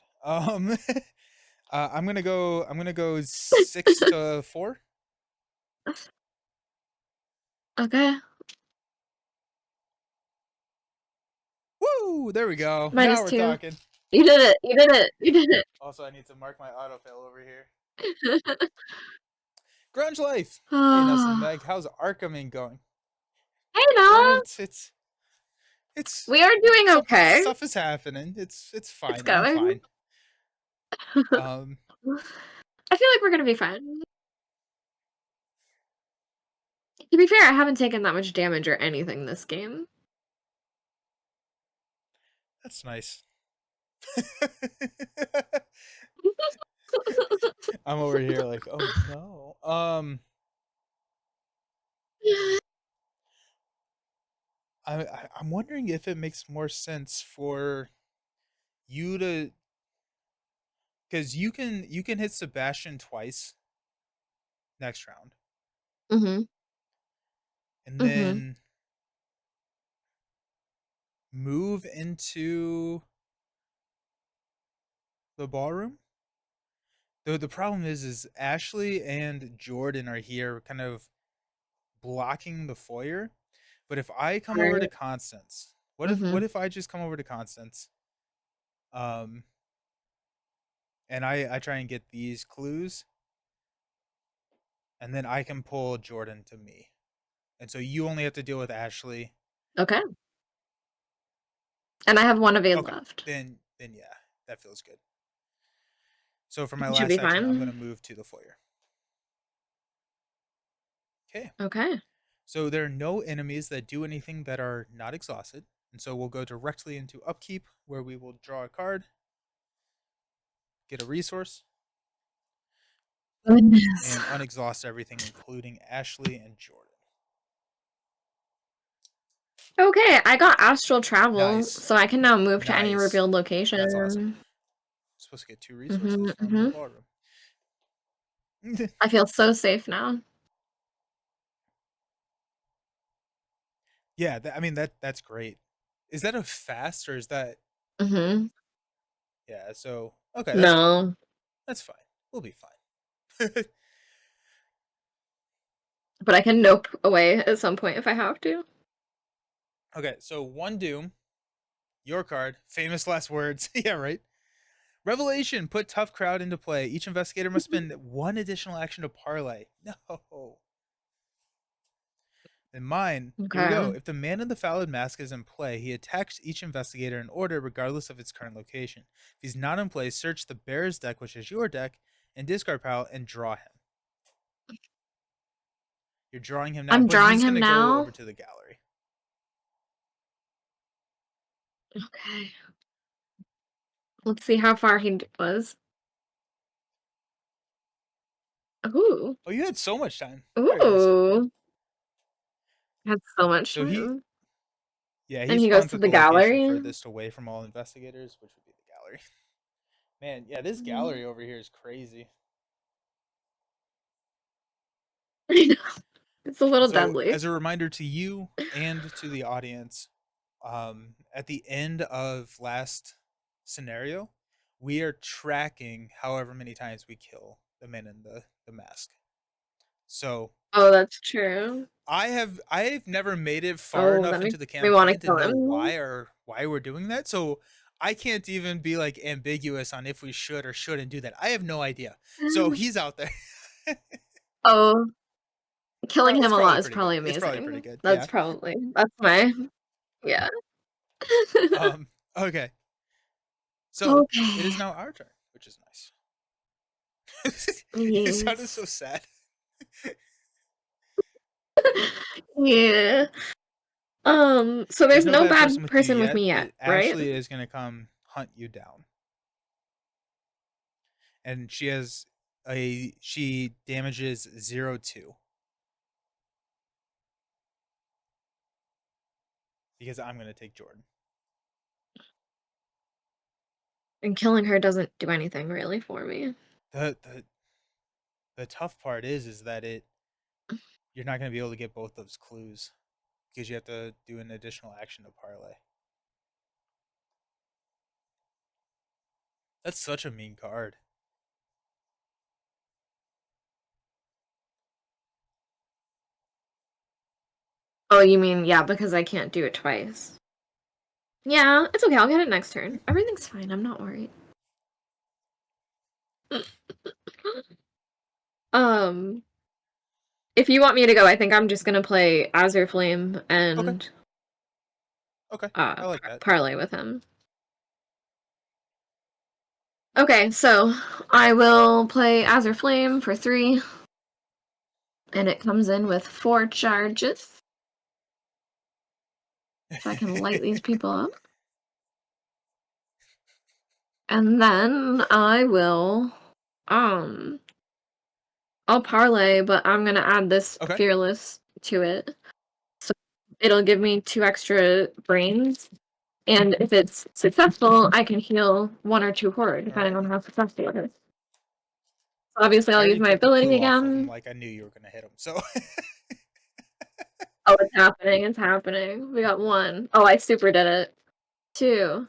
I'm gonna go 6 to 4. Okay. Woo! There we go. Now we're -2. talking. You did it. You did it. You did Also, I need to mark my autofill over here. it. Grunge life. Hey, Nelson and Oh. Meg, how's Arkham going? Hey, Noah. It's It's We are doing okay. stuff is happening. It's It's fine. I'm going. fine. Um, I feel like we're gonna be fine. To be fair, I haven't taken that much damage or anything this game. that's nice. I'm over here like, oh no. I'm wondering if it makes more sense for you to, because you can hit Sebastian twice next round, Mhm. and Mhm. then move into the ballroom. The problem is Ashley and Jordan are here, kind of blocking the foyer. But if I come over to Right. Constance, what Mhm. if I just come over to Constance, um, and I try and get these clues, and then I can pull Jordan to me, and so you only have to deal with Ashley. Okay. And I have one evade Okay, left. then yeah, that feels good. So for my Should be last action, I'm gonna fine. move to the foyer. Okay. Okay. So there are no enemies that do anything that are not exhausted, and so we'll go directly into upkeep, where we will draw a card, get a resource, Goodness. and unexhaust everything, including Ashley and Jordan. Okay, I got astral travel, Nice, so I can now move to any nice. revealed That's awesome. location. Supposed to get 2 resources Mhm. from the Mhm. ballroom. I feel so safe now. Yeah, I mean that's great. Is that a fast or is that? Mhm. Yeah. So okay, that's fine. No, That's fine. We'll be fine. but I can nope away at some point if I have to. Okay, so one doom, your card, famous last words. Yeah, right. Revelation, put tough crowd into play. Each investigator must spend one additional action to parlay. No. And mine, here we go. Okay. If the man in the valid mask is in play, he attacks each investigator in order, regardless of its current location. If he's not in play, search the bear's deck, which is your deck, and discard pile and draw him. You're drawing him now, I'm but drawing he's him going to go now. over to the gallery. Okay. Let's see how far he was. Ooh. Oh, you had so much time. Very nice. Ooh. Had so much So he, time. yeah, he And he goes spawns to at the the location gallery. furthest away from all investigators, which would be the gallery. Man, yeah, this Mhm. gallery over here is crazy. I know. It's a little So, deadly. as a reminder to you and to the audience, at the end of last scenario, we are tracking however many times we kill the men in the mask. So Oh, that's true. I've never made it far Oh, enough that into makes the me wanna campaign to kill know him. why we're doing that. So I can't even be like ambiguous on if we should or shouldn't do that. I have no idea. So he's out there. Oh, killing him It's a probably lot is pretty good. probably It's probably pretty amazing. good. That's Yeah. probably that's my yeah. Okay. So it is Okay. now our turn, which is nice. You sounded Yes. so sad. Yeah. So There's there's no no bad person bad with you person with yet, me but yet, right? Ashley is gonna come hunt you down, and she damages 0-2 because I'm gonna take Jordan. And killing her doesn't do anything really for me. The tough part is that you're not gonna be able to get both those clues because you have to do an additional action to parlay. That's such a mean card. Oh, you mean yeah, because I can't do it twice. Yeah, it's okay. I'll get it next turn. Everything's fine. I'm not worried. Um, if you want me to go, I think I'm just gonna play Azure Flame Okay. and Okay, I like that. parlay with him. Okay, so I will play Azure Flame for 3, and it comes in with 4 charges. So I can light these people up. And then I will, um, I'll parlay, but I'm gonna add this Okay. fearless to it. So it'll give me 2 extra brains. And if it's successful, I can heal 1 or 2 horror, depending on Alrighty. how successful it is. So obviously, I I'll use already my took the ability clue off of him. again. Like I knew you were gonna hit him. So Oh, it's happening. It's happening. We got 1. Oh, I super did it. 2,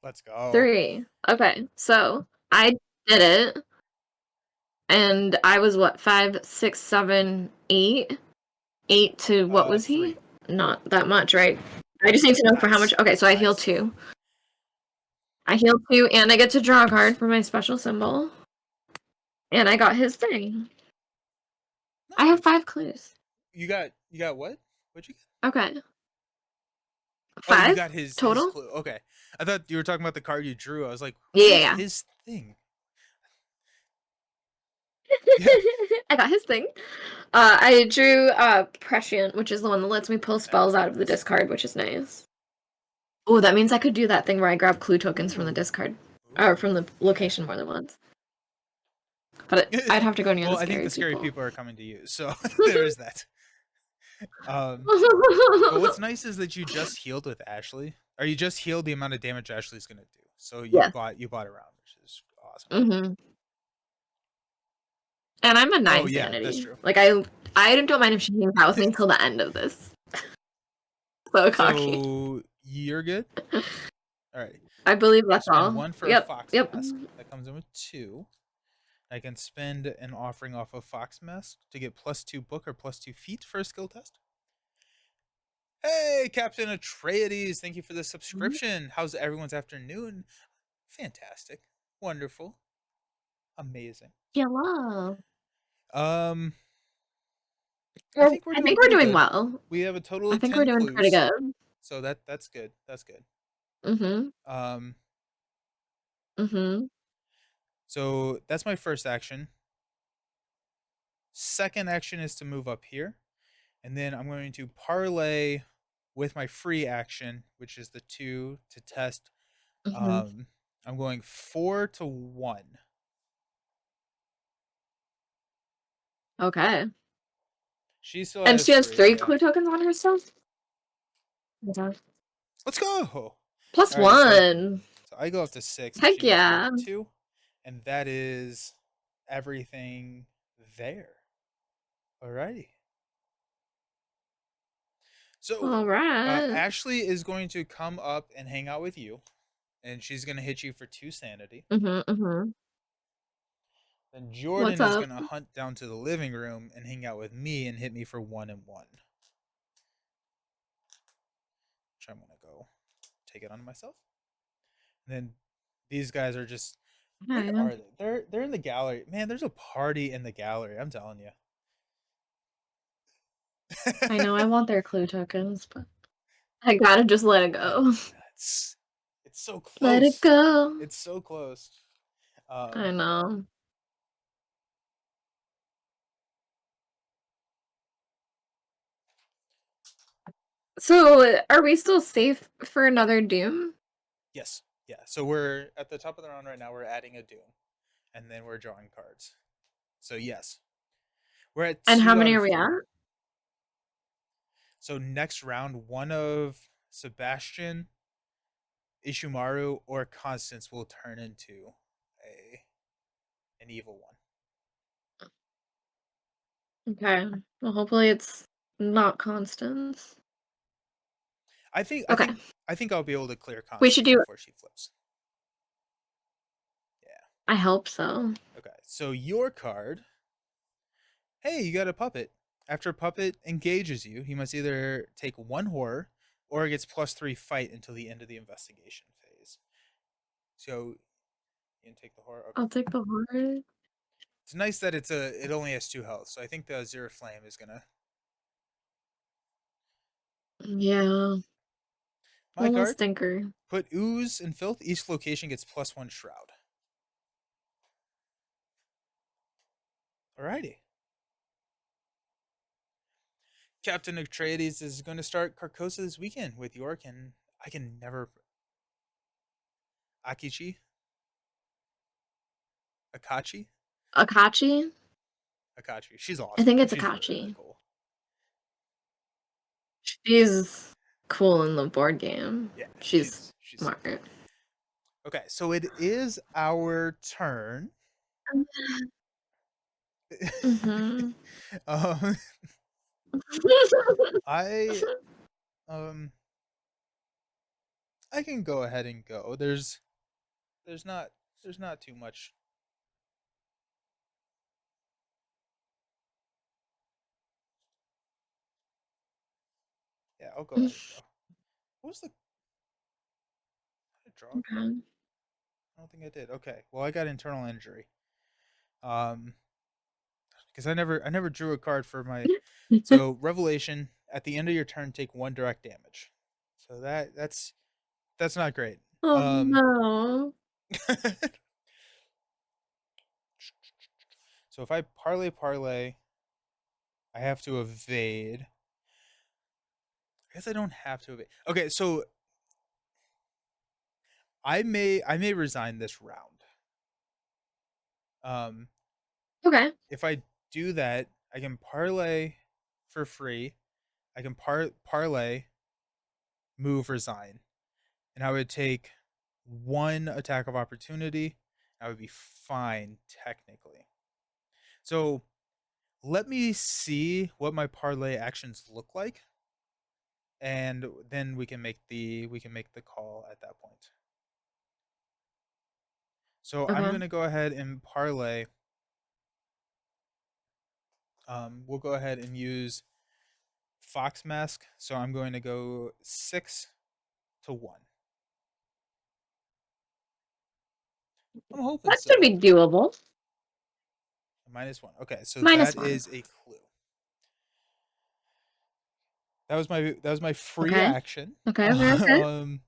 let's go. 3. Okay, so I did it, and I was what, 5, 6, 7, 8. 8 to what was he? 3. Not that much, right? I just need to know for how much. Nice. Okay, so I heal Nice. 2. I heal 2, and I get to draw a card for my special symbol. And I got his thing. I have Nice. 5 clues. You got what? What'd you get? Okay. Oh, you 5 got his total? clue. Okay. I thought you were talking about the card you drew. I was like, Yeah, who's yeah, his thing? yeah. Yeah. I got his thing. I drew Prescient, which is the one that lets me pull spells Very out of the nice. discard, which is nice. Oh, that means I could do that thing where I grab clue tokens from the Ooh. discard. Or Ooh. from the Yeah. location more than once. But I'd have to go near Well, the I think scary the scary people. people are coming to you. So there is that. Um but what's nice is that you just healed with Ashley. Or you just healed the amount of damage Ashley's gonna do. So Yeah. you bought around, which is awesome. Mm-hmm. And I'm a Oh 9 yeah, that's sanity. true. Like I don't mind if she hangs out with me until the end of this. So cocky. So you're good. All right. I believe So that's spend all. 1 for a Yep. fox Yep. mask. That comes in with 2. I can spend an offering off of fox mask to get +2 book or +2 feet for a skill test. Hey, Captain Atreides, thank you for the subscription. How's everyone's afternoon? Fantastic. Wonderful. Amazing. Yellow. Um, I Well, think we're I doing think we're pretty doing good. well. We have a total I of think we're 10 doing pretty clues. good. So that's good. That's good. Mm-hmm. Um, Mm-hmm. so that's my first action. Second action is to move up here. And then I'm going to parlay with my free action, which is the 2 to test. Mm-hmm. I'm going 4 to 1. Okay. She still And has she has 3, 3 yeah. clue tokens on herself? Okay. Let's go. Plus All right, one. so I go up to 6 and Heck she goes down yeah. to 2, and that is everything there. Alrighty. So, All right. Ashley is going to come up and hang out with you, and she's going to hit you for 2 sanity. Mm-hmm. Mm-hmm. Then What's Jordan is up? going to hunt down to the living room and hang out with me and hit me for 1 and 1. Which I'm going to go take it on myself. And then these guys are just, where Okay. are they? They're in the gallery. Man, there's a party in the gallery. I'm telling you. I know I want their clue tokens, but I gotta just let it Man, go. it's so Let it close. go. It's so close. I know. So, are we still safe for another Doom? yes, yeah. So we're at the top of the round right now. We're adding a doom, and then we're drawing cards. So yes, we're at And how 2 out many of are we at? 3. So next round, one of Sebastian, Ishimaru, or Constance will turn into a an evil one. Okay. Well, hopefully it's not Constance. I think I Okay. think I think I'll be able to clear We should Constance do. before she flips. Yeah. I hope so. Okay. So your card. Hey, you got a puppet. After a puppet engages you, he must either take 1 horror or it gets +3 fight until the end of the investigation phase. So you can take the horror. Okay. I'll take the horror. It's nice that it only has 2 health, so I think the Azure Flame is gonna. Yeah. My A little card. stinker. Put ooze and filth. Each location gets +1 shroud. Alrighty. Captain Atreides is going to start Carcosa this weekend with York, and I can never. Akichi? Akachi? Akachi? Akachi. She's I awesome. think it's She's really, really Akachi. cool. She's cool in the board game. Yeah, She's she's so smart. cool. Okay, so it is our turn. Mm-hmm. um, I um I can go ahead and go. There's not there's not too much. Yeah, I'll go ahead and go. What was the did I draw a card? Okay. I don't think I did. Okay. Well, I got internal injury. Um because I never drew a card for my so revelation at the end of your turn take 1 direct damage. So that's not great. Oh Um no. so if I parlay, I have to evade. I guess I don't have to evade. Okay, so I may resign this round. Um, Okay. if I do that, I can parlay for free. I can parlay, move, resign, and I would take 1 attack of opportunity. I would be fine technically. So let me see what my parlay actions look like, and then we can make the call at that point. So I'm Okay. gonna go ahead and parlay. We'll go ahead and use Fox Mask. So I'm going to go 6-1. I'm hoping That should so. be doable. -1. Okay, so Minus that one. is a clue. That was my free Okay. action. Okay, okay, okay.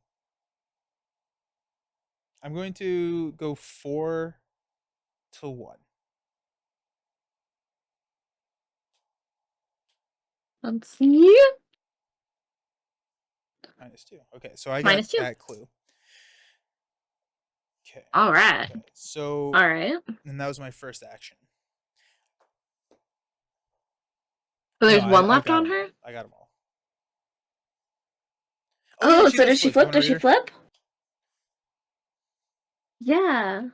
I'm going to go 4-1. Let's see. -2. Okay, so I got Minus two. that clue. Okay. All right. Okay. So All right. and that was my first action. So No, there's one I've left got on them her? all. I got them all. Oh yeah, Oh, she so does does she flip. You flip? want to Does read she her? flip? Yeah.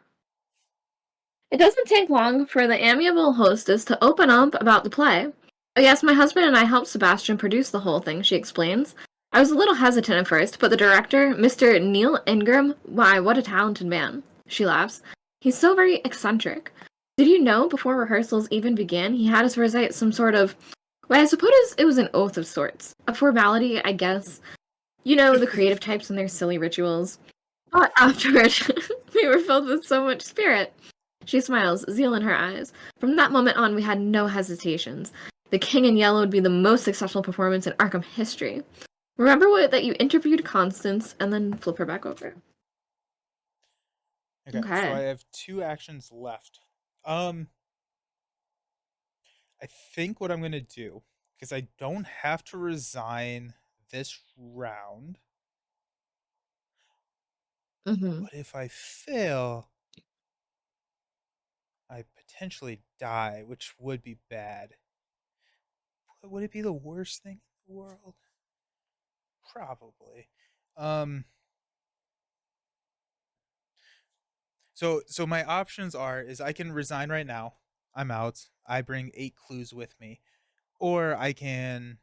It doesn't take long for the amiable hostess to open up about the play. Oh, yes, my husband and I helped Sebastian produce the whole thing, she explains. I was a little hesitant at first, but the director, Mr. Neil Ingram, why, what a talented man. She laughs. He's so very eccentric. Did you know before rehearsals even began, he had us recite some sort of. Well, I suppose it was an oath of sorts. A formality, I guess. You know, the creative types and their silly rituals. But afterward, we were filled with so much spirit. She smiles, zeal in her eyes. From that moment on, we had no hesitations. The King in Yellow would be the most successful performance in Arkham history. Remember that you interviewed Constance and then flip her back over. Okay, so Okay. I have 2 actions left. Um, I think what I'm gonna do, because I don't have to resign this round, Mm-hmm. but if I fail, I potentially die, which would be bad. But would it be the worst thing in the world? Probably. Um, so my options is I can resign right now. I'm out. I bring 8 clues with me, or I can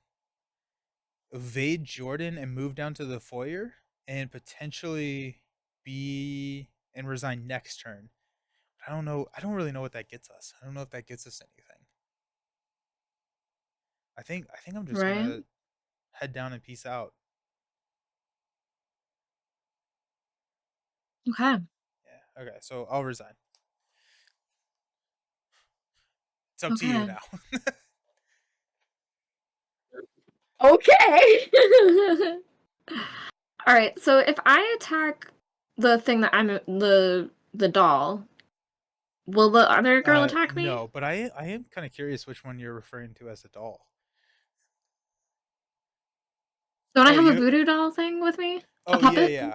evade Jordan and move down to the foyer and potentially be and resign next turn. I don't know. I don't really know what that gets us. I don't know if that gets us anything. I think I'm just Right? gonna head down and peace out. Okay. Yeah. Okay. So I'll resign. It's up to you Okay. now. Okay. All right, so if I attack the thing that I'm the doll, will the other girl attack me? No, but I am kind of curious which one you're referring to as a doll. Don't I Oh, have a you. voodoo doll thing with me? A Oh yeah, puppet? yeah.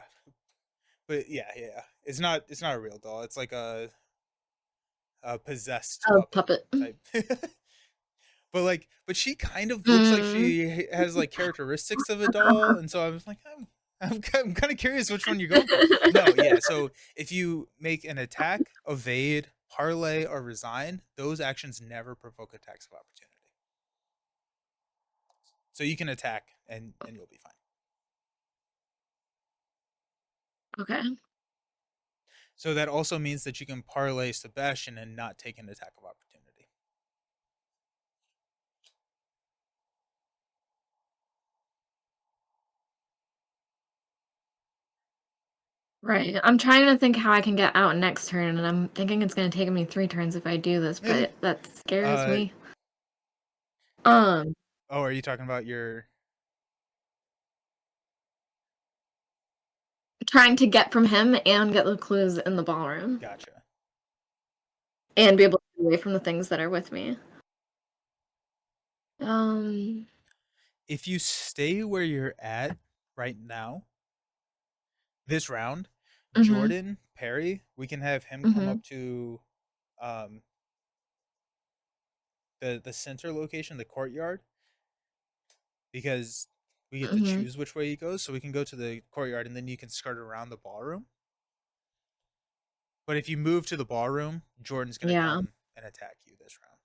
But yeah. It's not a real doll. It's like a possessed A puppet puppet. type. But she kind of looks like Mm. she has like characteristics of a doll, and so I was like, I'm kind of curious which one you're going for. No, yeah. So if you make an attack, evade, parlay, or resign, those actions never provoke attacks of opportunity. So you can attack and you'll be fine. Okay. So that also means that you can parlay Sebastian and not take an attack of opportunity. Right. I'm trying to think how I can get out next turn, and I'm thinking it's gonna take me 3 turns if I do this, but that scares uh me. Um, oh, are you talking about your Trying to get from him and get the clues in the ballroom, gotcha? and be able to get away from the things that are with me. Um, If you stay where you're at right now, this round, mhm, Jordan Perry, we can have him come mhm, up to um the center location, the courtyard, because we get to mhm. choose which way he goes. So we can go to the courtyard and then you can skirt around the ballroom. But if you move to the ballroom, Jordan's gonna Yeah. come and attack you this round.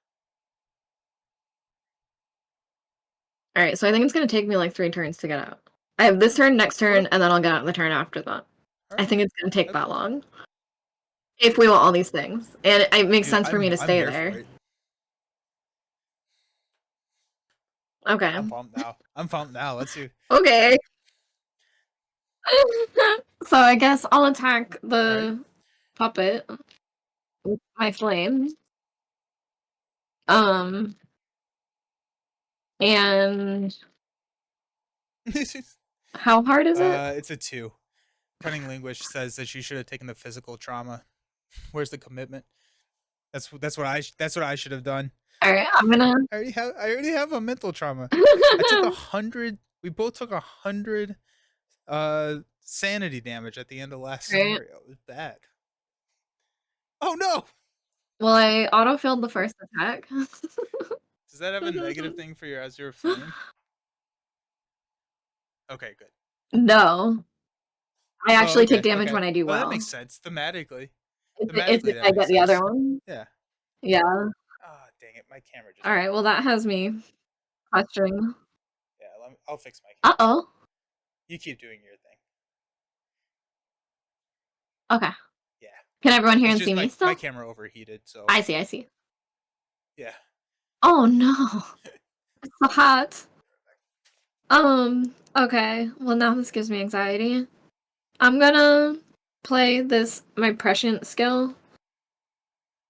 All right, so I think it's gonna take me like 3 turns to get out. I have this turn, next Okay. turn, and then I'll get out the turn after that. All I right. think it's gonna take that That's long if we want all these things, and it makes dude, sense for me to I'm stay here for there. it. Okay. I'm pumped now. I'm pumped now. Let's see. Okay. So I guess I'll attack All right. the puppet with my flame. Um, and how hard is it? It's a 2. Cunning Linguist says that you should have taken the physical trauma. Where's the commitment? That's what I should have done. All right, I'm gonna. I already have a mental trauma. I took 100. We both took 100 sanity damage at the end of last Right. scenario. It was bad. Oh no! Well, I auto-filled the first attack. Does that have a negative thing for your Azure Flame? Okay, good. No, I Oh, actually take okay, damage okay. when I do Oh, that well. makes sense thematically. It's Thematically, if that I makes get the other sense. one. Yeah. Yeah. Ah, dang it! My camera just All went right. Well, out. that has me questioning. Yeah, I'll fix my camera. Uh-oh. You keep doing your thing. Okay. Yeah, Can everyone hear it's and just see me my still? camera overheated, so I see. I see. yeah. Oh no. It's so hot. Okay. Well, now this gives me anxiety. I'm gonna play this my prescient skill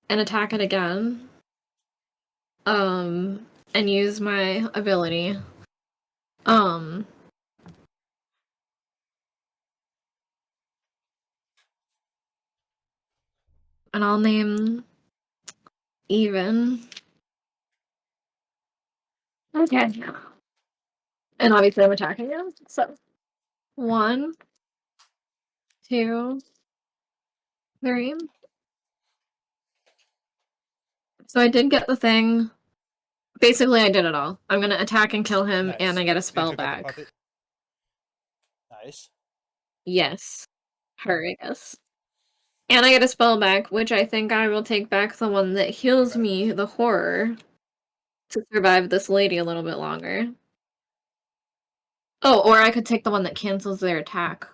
and attack it again. Um, and use my ability. Um, and I'll name even. Okay. And obviously I'm attacking him. So 1, 2, 3. So I did get the thing. Basically, I did it all. I'm gonna attack and kill him, and Nice. I get a So you spell took out the back. puppet. Nice. Yes. Her, I guess. And I get a spell back, which I think I will take back the one that heals Okay. me, the horror, to survive this lady a little bit longer. Oh, or I could take the one that cancels their attack.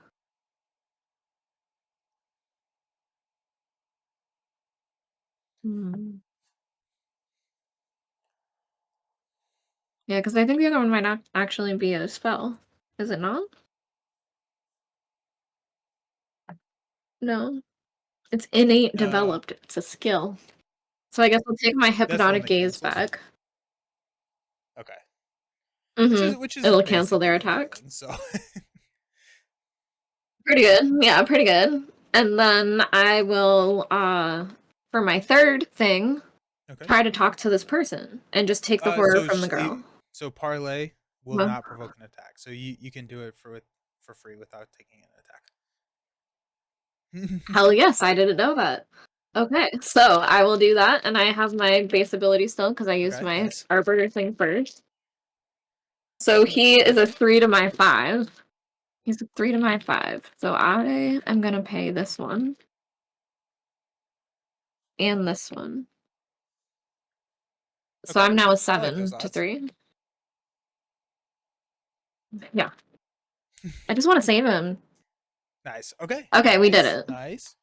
Hmm. Yeah, because I think the other one might not actually be a spell. Is it not? No. It's innate Uh, developed. It's a skill. So I guess I'll take my that's the one hypnotic that gaze cancels. back. Okay. Mhm. Which is It'll cancel their basically a attack. healing. So Pretty good. Yeah, pretty good. And then I will, for my third thing, Okay. try to talk to this person and just take the horror So from the girl. so parlay will Well, not provoke an attack. So you can do it for free without taking an attack. hell yes, I didn't know that. Okay, so I will do that, and I have my base ability still because I used Okay, my nice. Arbiter thing first. So he is a 3 to my 5. He's a 3 to my 5. So I am gonna pay this one and this one. So Okay. I'm now a I like those 7 to odds. 3. Yeah. I just want to save him. Nice. Okay. Okay, we did Nice. it. Nice.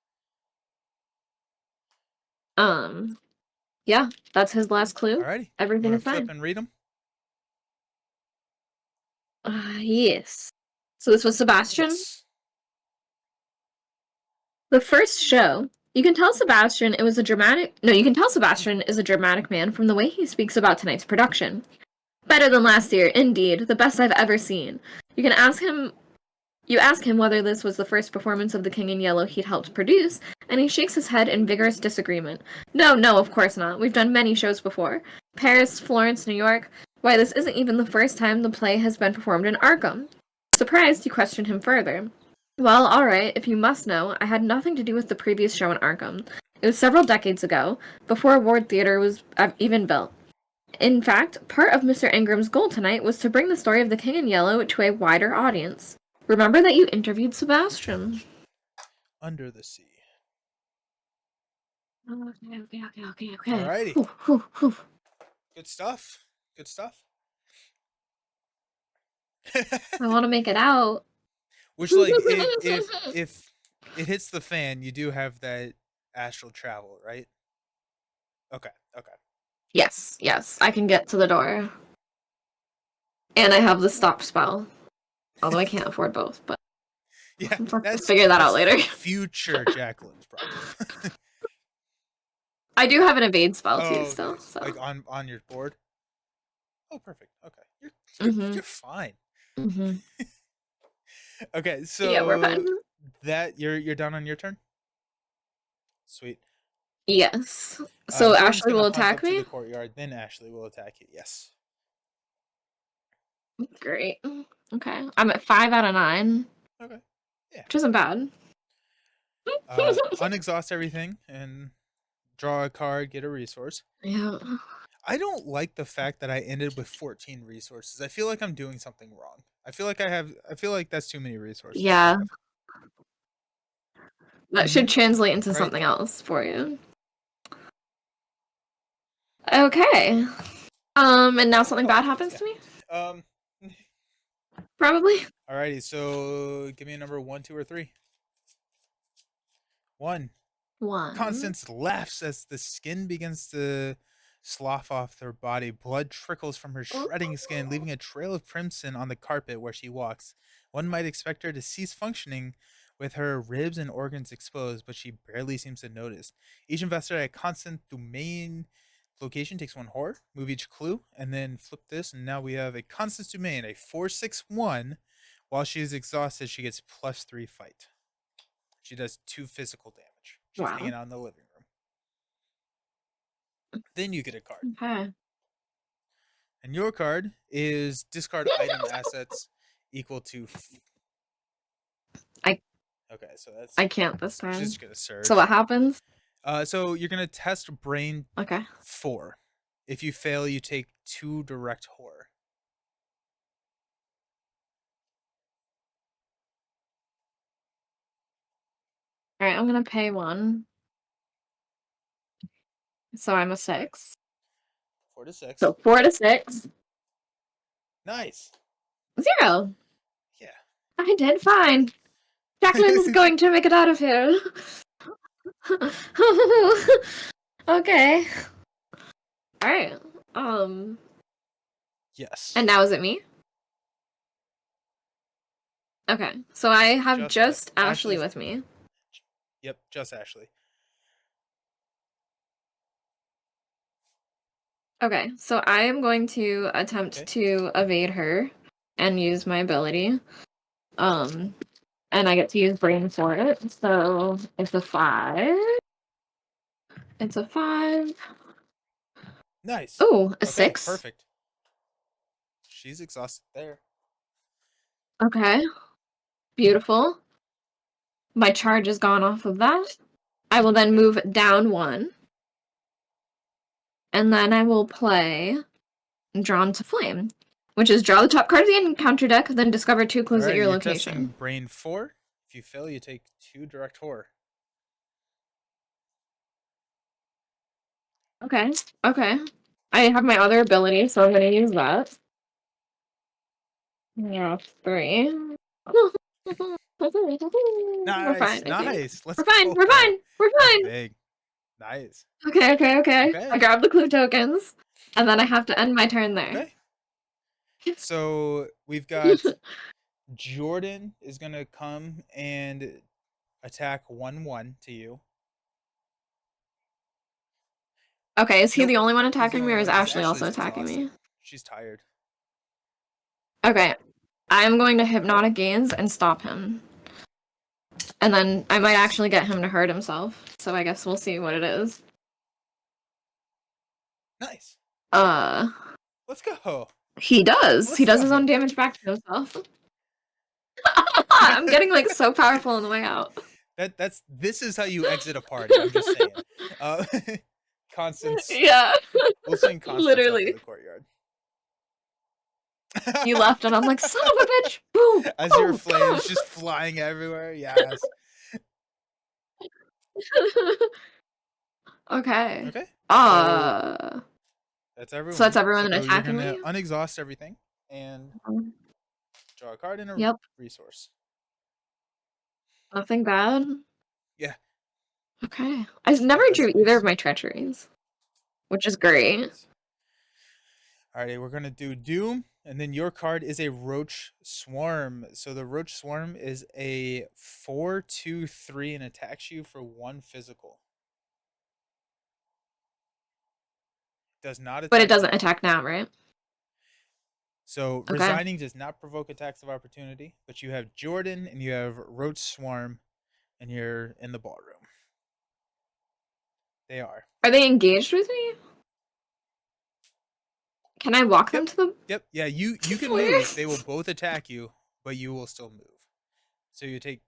Um, yeah, that's his last clue. Alrighty. You Everything want is to flip fine. and read them? Yes. So this was Sebastian. Yes. The first show. You can tell Sebastian it was a dramatic. No, you can tell Sebastian is a dramatic man from the way he speaks about tonight's production. Better than last year, indeed, the best I've ever seen. You can ask him. You ask him whether this was the first performance of The King in Yellow he'd helped produce, and he shakes his head in vigorous disagreement. No, no, of course not. We've done many shows before. Paris, Florence, New York. Why, this isn't even the first time the play has been performed in Arkham. Surprised, you question him further. Well, alright, if you must know, I had nothing to do with the previous show in Arkham. It was several decades ago, before Ward Theatre was even built. In fact, part of Mr. Ingram's goal tonight was to bring the story of the King in Yellow to a wider audience. Remember that you interviewed Sebastian. Under the sea. Okay. Alrighty. Whew, whew, whew. Good stuff. Good stuff. I want to make it out. Which, like, if it hits the fan, you do have that astral travel, right? Okay. Okay. Yes, yes, I can get to the door. And I have the stop spell. Although I can't afford both, but Yeah, let's figure that out that's later. future Jacqueline's problem. I do have an evade spell too, Oh, still. nice. So. Like on your board. Oh, perfect. Okay, Mhm. you're fine. Mhm. Okay, Yeah, we're fine. so that you're done on your turn. Sweet. Yes. So Jordan's Ashley gonna will hunt up attack to me. the courtyard. Then Ashley will attack you. Yes. Great. Okay. I'm at 5 out of 9, Okay. Yeah. which isn't bad. Unexhaust everything and draw a card. Get a resource. Yeah. I don't like the fact that I ended with 14 resources. I feel like I'm doing something wrong. I feel like that's too many resources to Yeah. have. That should translate into Right? something else for you. Okay. And now something I bad like this. happens Yeah. to me? Um. Probably. Alrighty. So give me a number 1, 2, or 3. 1. 1. Constance laughs as the skin begins to slough off her body. Blood trickles from her shredding skin, leaving a trail of crimson on the carpet where she walks. One might expect her to cease functioning with her ribs and organs exposed, but she barely seems to notice. Each investor at constant domain location takes 1 horror. Move each clue, and then flip this, and now we have a constant domain, a 4/6/1. While she is exhausted, she gets +3 fight. She does 2 physical damage. She's Wow. hanging out in the living room. Then you get a card. Okay. And your card is discard item assets equal to. I Okay, so that's I can't this time. just gonna So surge. what happens? So you're gonna test brain Okay. 4. If you fail, you take 2 direct horror. All right, I'm gonna pay 1. So I'm a Okay, 6. 4 to 6. So 4 to 6. Nice. 0. Yeah. I did fine. Jacqueline is going to make it out of here. Okay. All right. Yes. And now is it me? Okay. So I have just Ashley Ashley's. with me. Yep, just Ashley. Okay. So I am going to attempt Okay. to evade her and use my ability. Um and I get to use brain for it. So it's a 5. It's a 5. Nice. Oh, a Okay, 6. perfect. She's exhausted there. Okay, beautiful. My charge is gone off of that. I will then move down 1. And then I will play Drawn to Flame, which is draw the top card of the encounter deck, then discover 2 All clues at right, your you're testing location. brain 4. If you fail, you take 2 direct horror. Okay, okay. I have my other ability, so I'm going to use that. Yeah, 3. We're Nice, fine, I think. nice. Let's We're fine, we're go. fine, we're That's fine. big. Nice. Okay, okay, okay. I Okay, grab the clue tokens, and then I have to end my turn there. okay. So we've got Jordan is gonna come and attack 1-1 to you. Okay, is he Nope, the only one he's the attacking me, only or is one because Ashley also Ashley's attacking exhausted. me? She's tired. Okay, I'm going to Hypnotic Gaze and stop him. And then I might Nice. actually get him to hurt himself, so I guess we'll see what it is. Nice. Uh, Let's go. he does. He Let's does his own go. damage back to himself. I'm getting, like, so powerful on the way out. This is how you exit a party. I'm just saying. Uh, Constance, Yeah, we'll send Constance out to literally. the courtyard. You left, and I'm like, son of a bitch! Boom! As your Boom! flames just flying everywhere. Yes. Okay. Okay. So Uh, that's so that's everyone. everyone So you're attacking gonna me? unexhaust everything and draw a card and a Yep. resource. Nothing bad. Yeah. Okay. I never Yeah, that's drew either nice. of my treacheries, which is great. Nice. Alrighty, we're gonna do Doom, and then your card is a Roach Swarm. So the Roach Swarm is a 4/2/3 and attacks you for 1 physical. Does not But it attack doesn't now. attack now, right? So Okay. resigning does not provoke attacks of opportunity, but you have Jordan and you have Roach Swarm, and you're in the ballroom. They are. Are they engaged with me? Can I walk them Yep. to the Yep. Yeah, you can move. They will flares? both attack you, but you will still move. So you take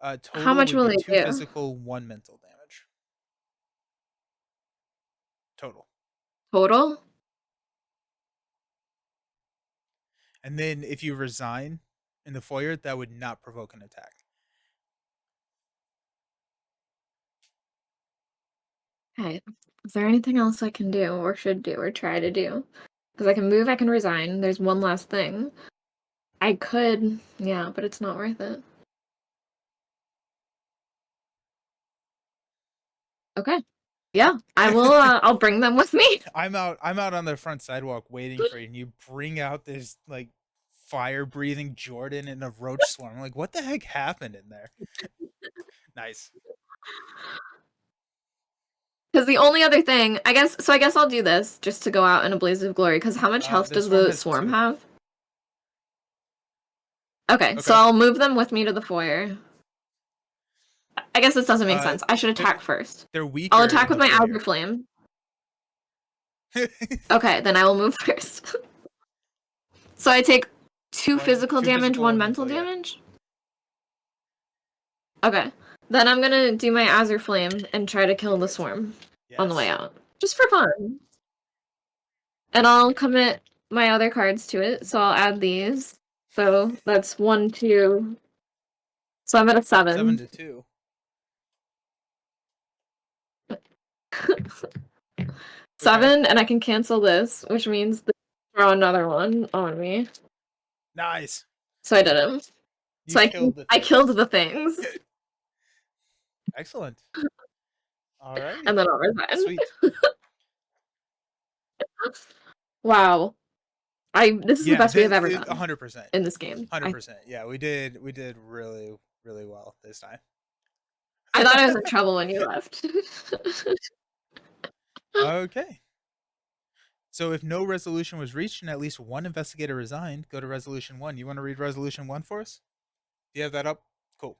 How total much would will be they 2 do? physical, 1 mental damage. Total. Total? And then if you resign in the foyer, that would not provoke an attack. Okay. Is there anything else I can do or should do or try to do? Because I can move, I can resign. There's one last thing. I could, yeah, but it's not worth it. Okay. Yeah, I will, I'll bring them with me. I'm out on the front sidewalk waiting for you, and you bring out this like fire breathing Jordan and a roach swarm. I'm like, what the heck happened in there? Nice. Because the only other thing, I guess I'll do this just to go out in a blaze of glory. Because how much health The does swarm the has swarm 2 health. have? Okay, so Okay. I'll move them with me to the foyer. I guess this doesn't make Uh sense. I should they're attack first. they're I'll weaker attack in with the my Azure foyer. Flame. Okay, then I will move first. So I take 2 physical 2 damage, physical, 1 1 mental mental, yeah. damage? Okay. Then I'm gonna do my Azure Flame and try to kill the Perfect. swarm on the way Yes. out. Just for fun. And I'll commit my other cards to it, so I'll add these. So that's 1, 2. So I'm at a 7 7. to 2. Okay. 7, and I can cancel this, which means throw another one on me. Nice. So I didn't. You So killed the I killed things. the things, Excellent. Alrighty. and then I'll resign. Sweet. Wow. This is the Yeah, best we have this ever is done 100%. in this game. 100%. Yeah, we did really really well this time. I thought I was in trouble when you left. Okay. So if no resolution was reached and at least one investigator resigned, go to resolution 1. You want to read resolution 1 for us? You have that up? Cool.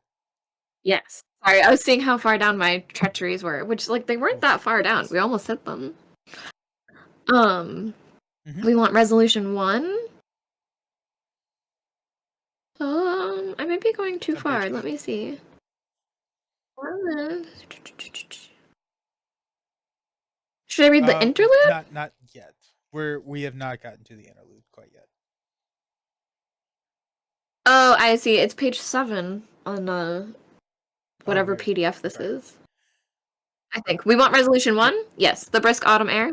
Yes. Sorry, I was seeing how far down my treacheries were, which like they weren't Oh, that far down. nice. We almost hit them. Um, Mm-hmm. we want resolution 1. I might be going It's too on page far. Let 8. me see. Should I read the interlude? Not yet. We have not gotten to the interlude quite yet. Oh, I see. It's page 7 on Oh, whatever weird. PDF this Okay. is. I think. We want resolution Yep. 1? Yes. The brisk autumn air.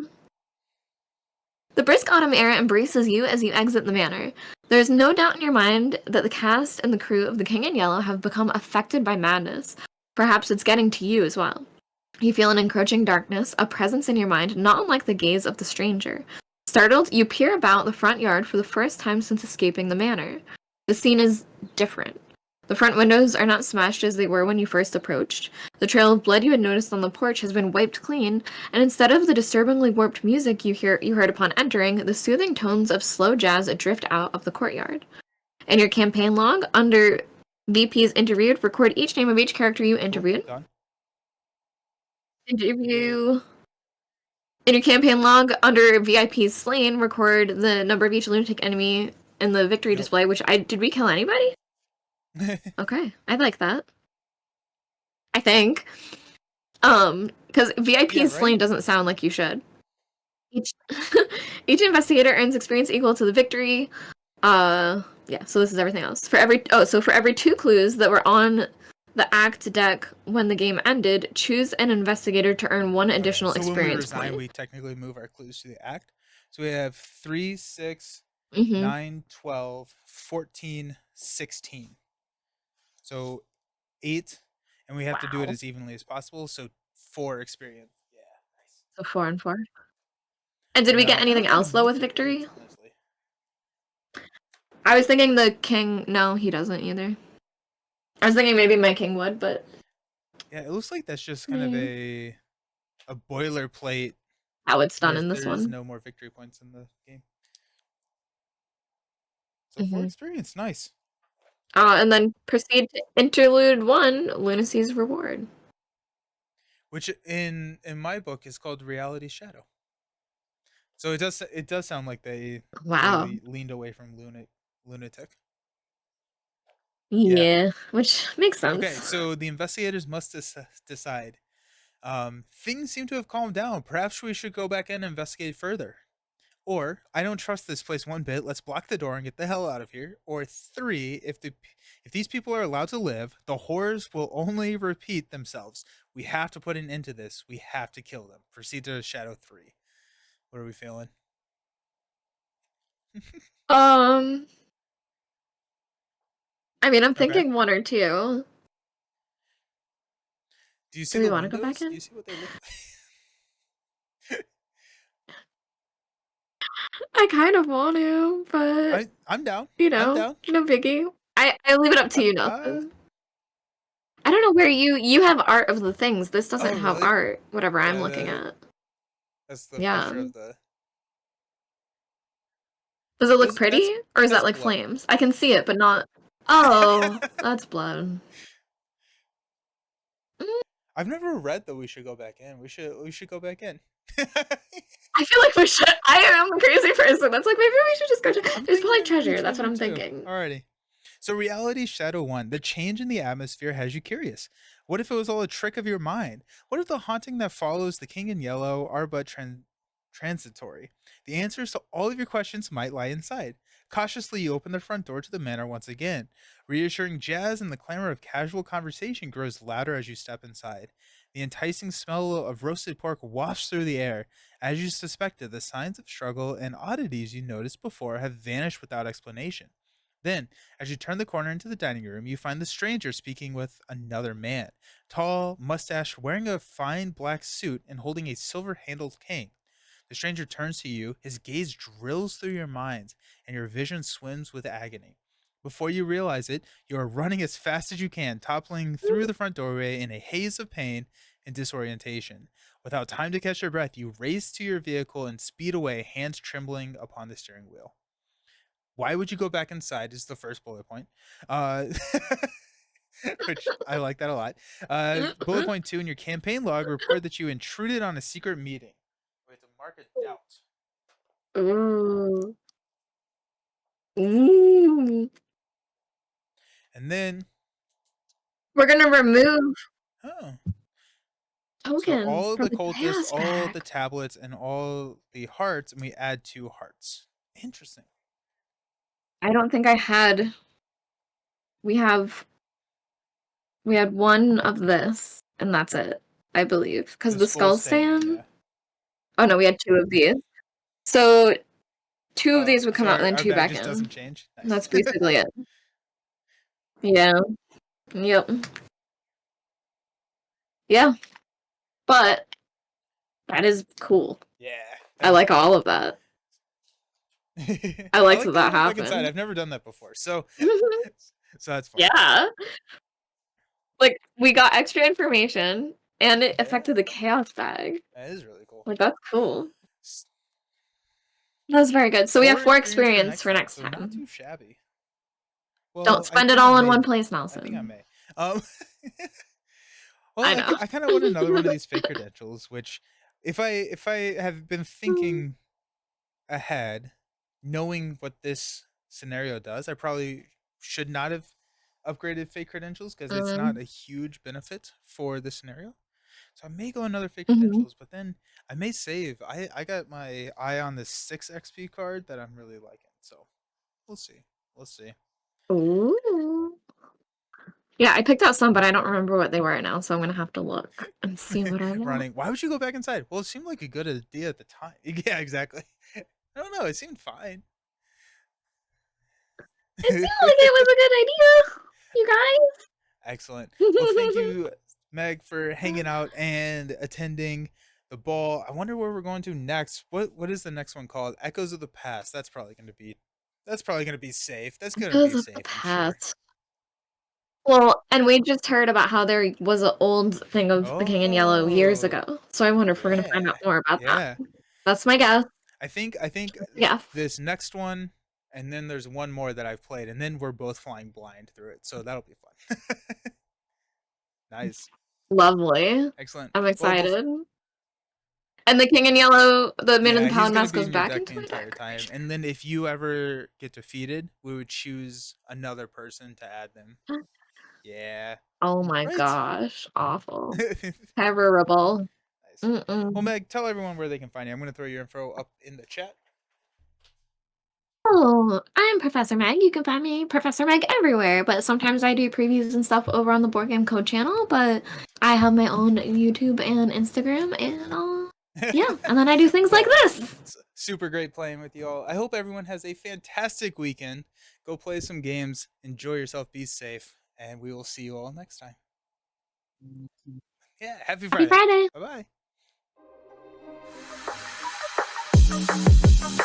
The brisk autumn air embraces you as you exit the manor. There is no doubt in your mind that the cast and the crew of the King in Yellow have become affected by madness. Perhaps it's getting to you as well. You feel an encroaching darkness, a presence in your mind not unlike the gaze of the stranger. Startled, you peer about the front yard for the first time since escaping the manor. The scene is different. The front windows are not smashed as they were when you first approached. The trail of blood you had noticed on the porch has been wiped clean, and instead of the disturbingly warped music you heard upon entering, the soothing tones of slow jazz drift out of the courtyard. In your campaign log, under VPs interviewed, record each name of each character you Cool. interviewed. Done. Interview In your campaign log, under VIPs slain, record the number of each lunatic enemy in the victory Yep. display, did we kill anybody? Okay, I like that. I think. Because Yeah, VIPs right? slain doesn't sound like you should. Each each investigator earns experience equal to the victory. Yeah, so this is everything else. For every 2 clues that were on the act deck when the game ended, choose an investigator to earn 1 Okay. additional So when we experience resign, point. we technically move our clues to the act. So we have 3, 6, Mm-hmm. 9, 12, 14, 16. So 8, and we have to do it Wow. as evenly as possible. So 4 experience. Yeah, nice. So 4 and 4. And did we get No, I anything don't think else though with multi clues, victory? honestly. I was thinking the king. No, he doesn't either. I was thinking maybe my king would, but Yeah, it looks like that's just kind of mm, a boilerplate. how it's done in this There is one. no more victory points in the game. So 4 Mm-hmm. experience, nice. And then proceed to interlude 1, Lunacy's reward. Which in my book is called Reality Shadow. So it does sound like Wow. leaned away from lunatic. Yeah. Yeah, which makes Okay, sense. so the investigators must decide. Things seem to have calmed down. Perhaps we should go back in and investigate further. Or, I don't trust this place one bit. Let's block the door and get the hell out of here. Or 3, if these people are allowed to live, the horrors will only repeat themselves. We have to put an end to this. We have to kill them. Proceed to Shadow 3. What are we feeling? Um, I mean, I'm Okay. thinking 1 or 2. Do you see Do we the want to go back windows? Do in? you see what they look like? I kind of want to, but I'm down. I'm down. no biggie. I leave it up to you, Uh, Nelson. I don't know where you have art of the things. This doesn't oh have really? art. Whatever I'm Yeah, looking at. that's the Yeah. picture of the Does it look this pretty, or is that that's like blood. flames? I can see it, but not. Oh, that's blood. Mm, I've never read that we should go back in. We should go back in. I feel like we should. I am a crazy person. That's like maybe we should just go. I'm There's probably thinking treasure. That's what treasure I'm too. thinking. Alrighty. So Reality Shadow 1, the change in the atmosphere has you curious. What if it was all a trick of your mind? What if the haunting that follows the King in Yellow are but transitory? The answers to all of your questions might lie inside. Cautiously, you open the front door to the manor once again. Reassuring jazz and the clamor of casual conversation grows louder as you step inside. The enticing smell of roasted pork wafts through the air. As you suspected, the signs of struggle and oddities you noticed before have vanished without explanation. Then, as you turn the corner into the dining room, you find the stranger speaking with another man. Tall, mustached, wearing a fine black suit and holding a silver handled cane. The stranger turns to you, his gaze drills through your minds, and your vision swims with agony. Before you realize it, you are running as fast as you can, toppling through the front doorway in a haze of pain and disorientation. Without time to catch your breath, you race to your vehicle and speed away, hands trembling upon the steering wheel. Why would you go back inside? Is the first bullet point. Uh, which I like that a lot. Bullet point 2, in your campaign log, report that you intruded on a secret meeting with a mark of doubt. Ooh. Ooh. And then, We're gonna remove oh, so tokens all from the the cultists, chaos all the pack. tablets, and all the hearts, and we add 2 hearts. Interesting. I don't think I had. We have. We had one of this, and that's it. I believe because The the skull skull stand, stand. yeah. Oh no, we had two of these. So two of Oh, these would come so out and then our two bag back just in. doesn't change? And Nice. that's basically it. Yeah. Yep. Yeah. But that is cool. Yeah, I that is like cool. all of that. I I liked like that that you that wanna go back inside. happened. I've never done that before, so so that's fun. Yeah. Like we got extra information and it Yeah, affected the chaos bag. that is really cool. Like that's cool. S That's very good. So we have 4 four experience for experience next for time, next so not time. too shabby. Don't Well, I spend it think I all in may. one place, I think I Nelson. may. Um, well, I know. I kinda want another one of these fake credentials, which if I have been thinking ahead, knowing what this scenario does, I probably should not have upgraded fake credentials because it's not Um, a huge benefit for the scenario. So I may go another fake mhm. credentials, but then I may save. I got my eye on this 6 XP card that I'm really liking. So we'll see. We'll see. Ooh. Yeah, I picked out some, but I don't remember what they were now, so I'm gonna have to look and see what I want. Running. Why would you go back inside? Well, it seemed like a good idea at the time. Yeah, exactly. I don't know. It seemed fine. It seemed like it was a good idea, you Excellent. Well, thank guys. you, Meg, for hanging out and attending the ball. I wonder where we're going to next. What is the next one called? Echoes of the Past. That's probably gonna be safe. That's gonna be Echoes of the safe, I'm sure. past. Well, and we just heard about how there was an old thing of the King in Yellow years Oh, ago. So I wonder if we're gonna find yeah. out more about that. Yeah. That's my guess. I think Yes. this next one, and then there's one more that I've played, and then we're both flying blind through it. So that'll be fun. Nice. Lovely. Excellent. I'm Well, excited. And the King in Yellow, the man in yeah, the he's Paladin gonna mask be goes in your back deck into the my entire deck. time. And then if you ever get defeated, we would choose another person to add them. Yeah. Oh my Right. gosh. Awful. Nice. Terrible. Well, Mm-mm. Meg, tell everyone where they can find you. I'm gonna throw your info up in the chat. Oh, I'm Professor Meg. You can find me Professor Meg everywhere, but sometimes I do previews and stuff over on the Board Game Code channel, but I have my own YouTube and Instagram and yeah, and then I do things like Well, this. it's super great playing with you all. I hope everyone has a fantastic weekend. Go play some games, enjoy yourself, be safe, and we will see you all next time. Yeah, happy Happy Friday. Friday. Bye bye.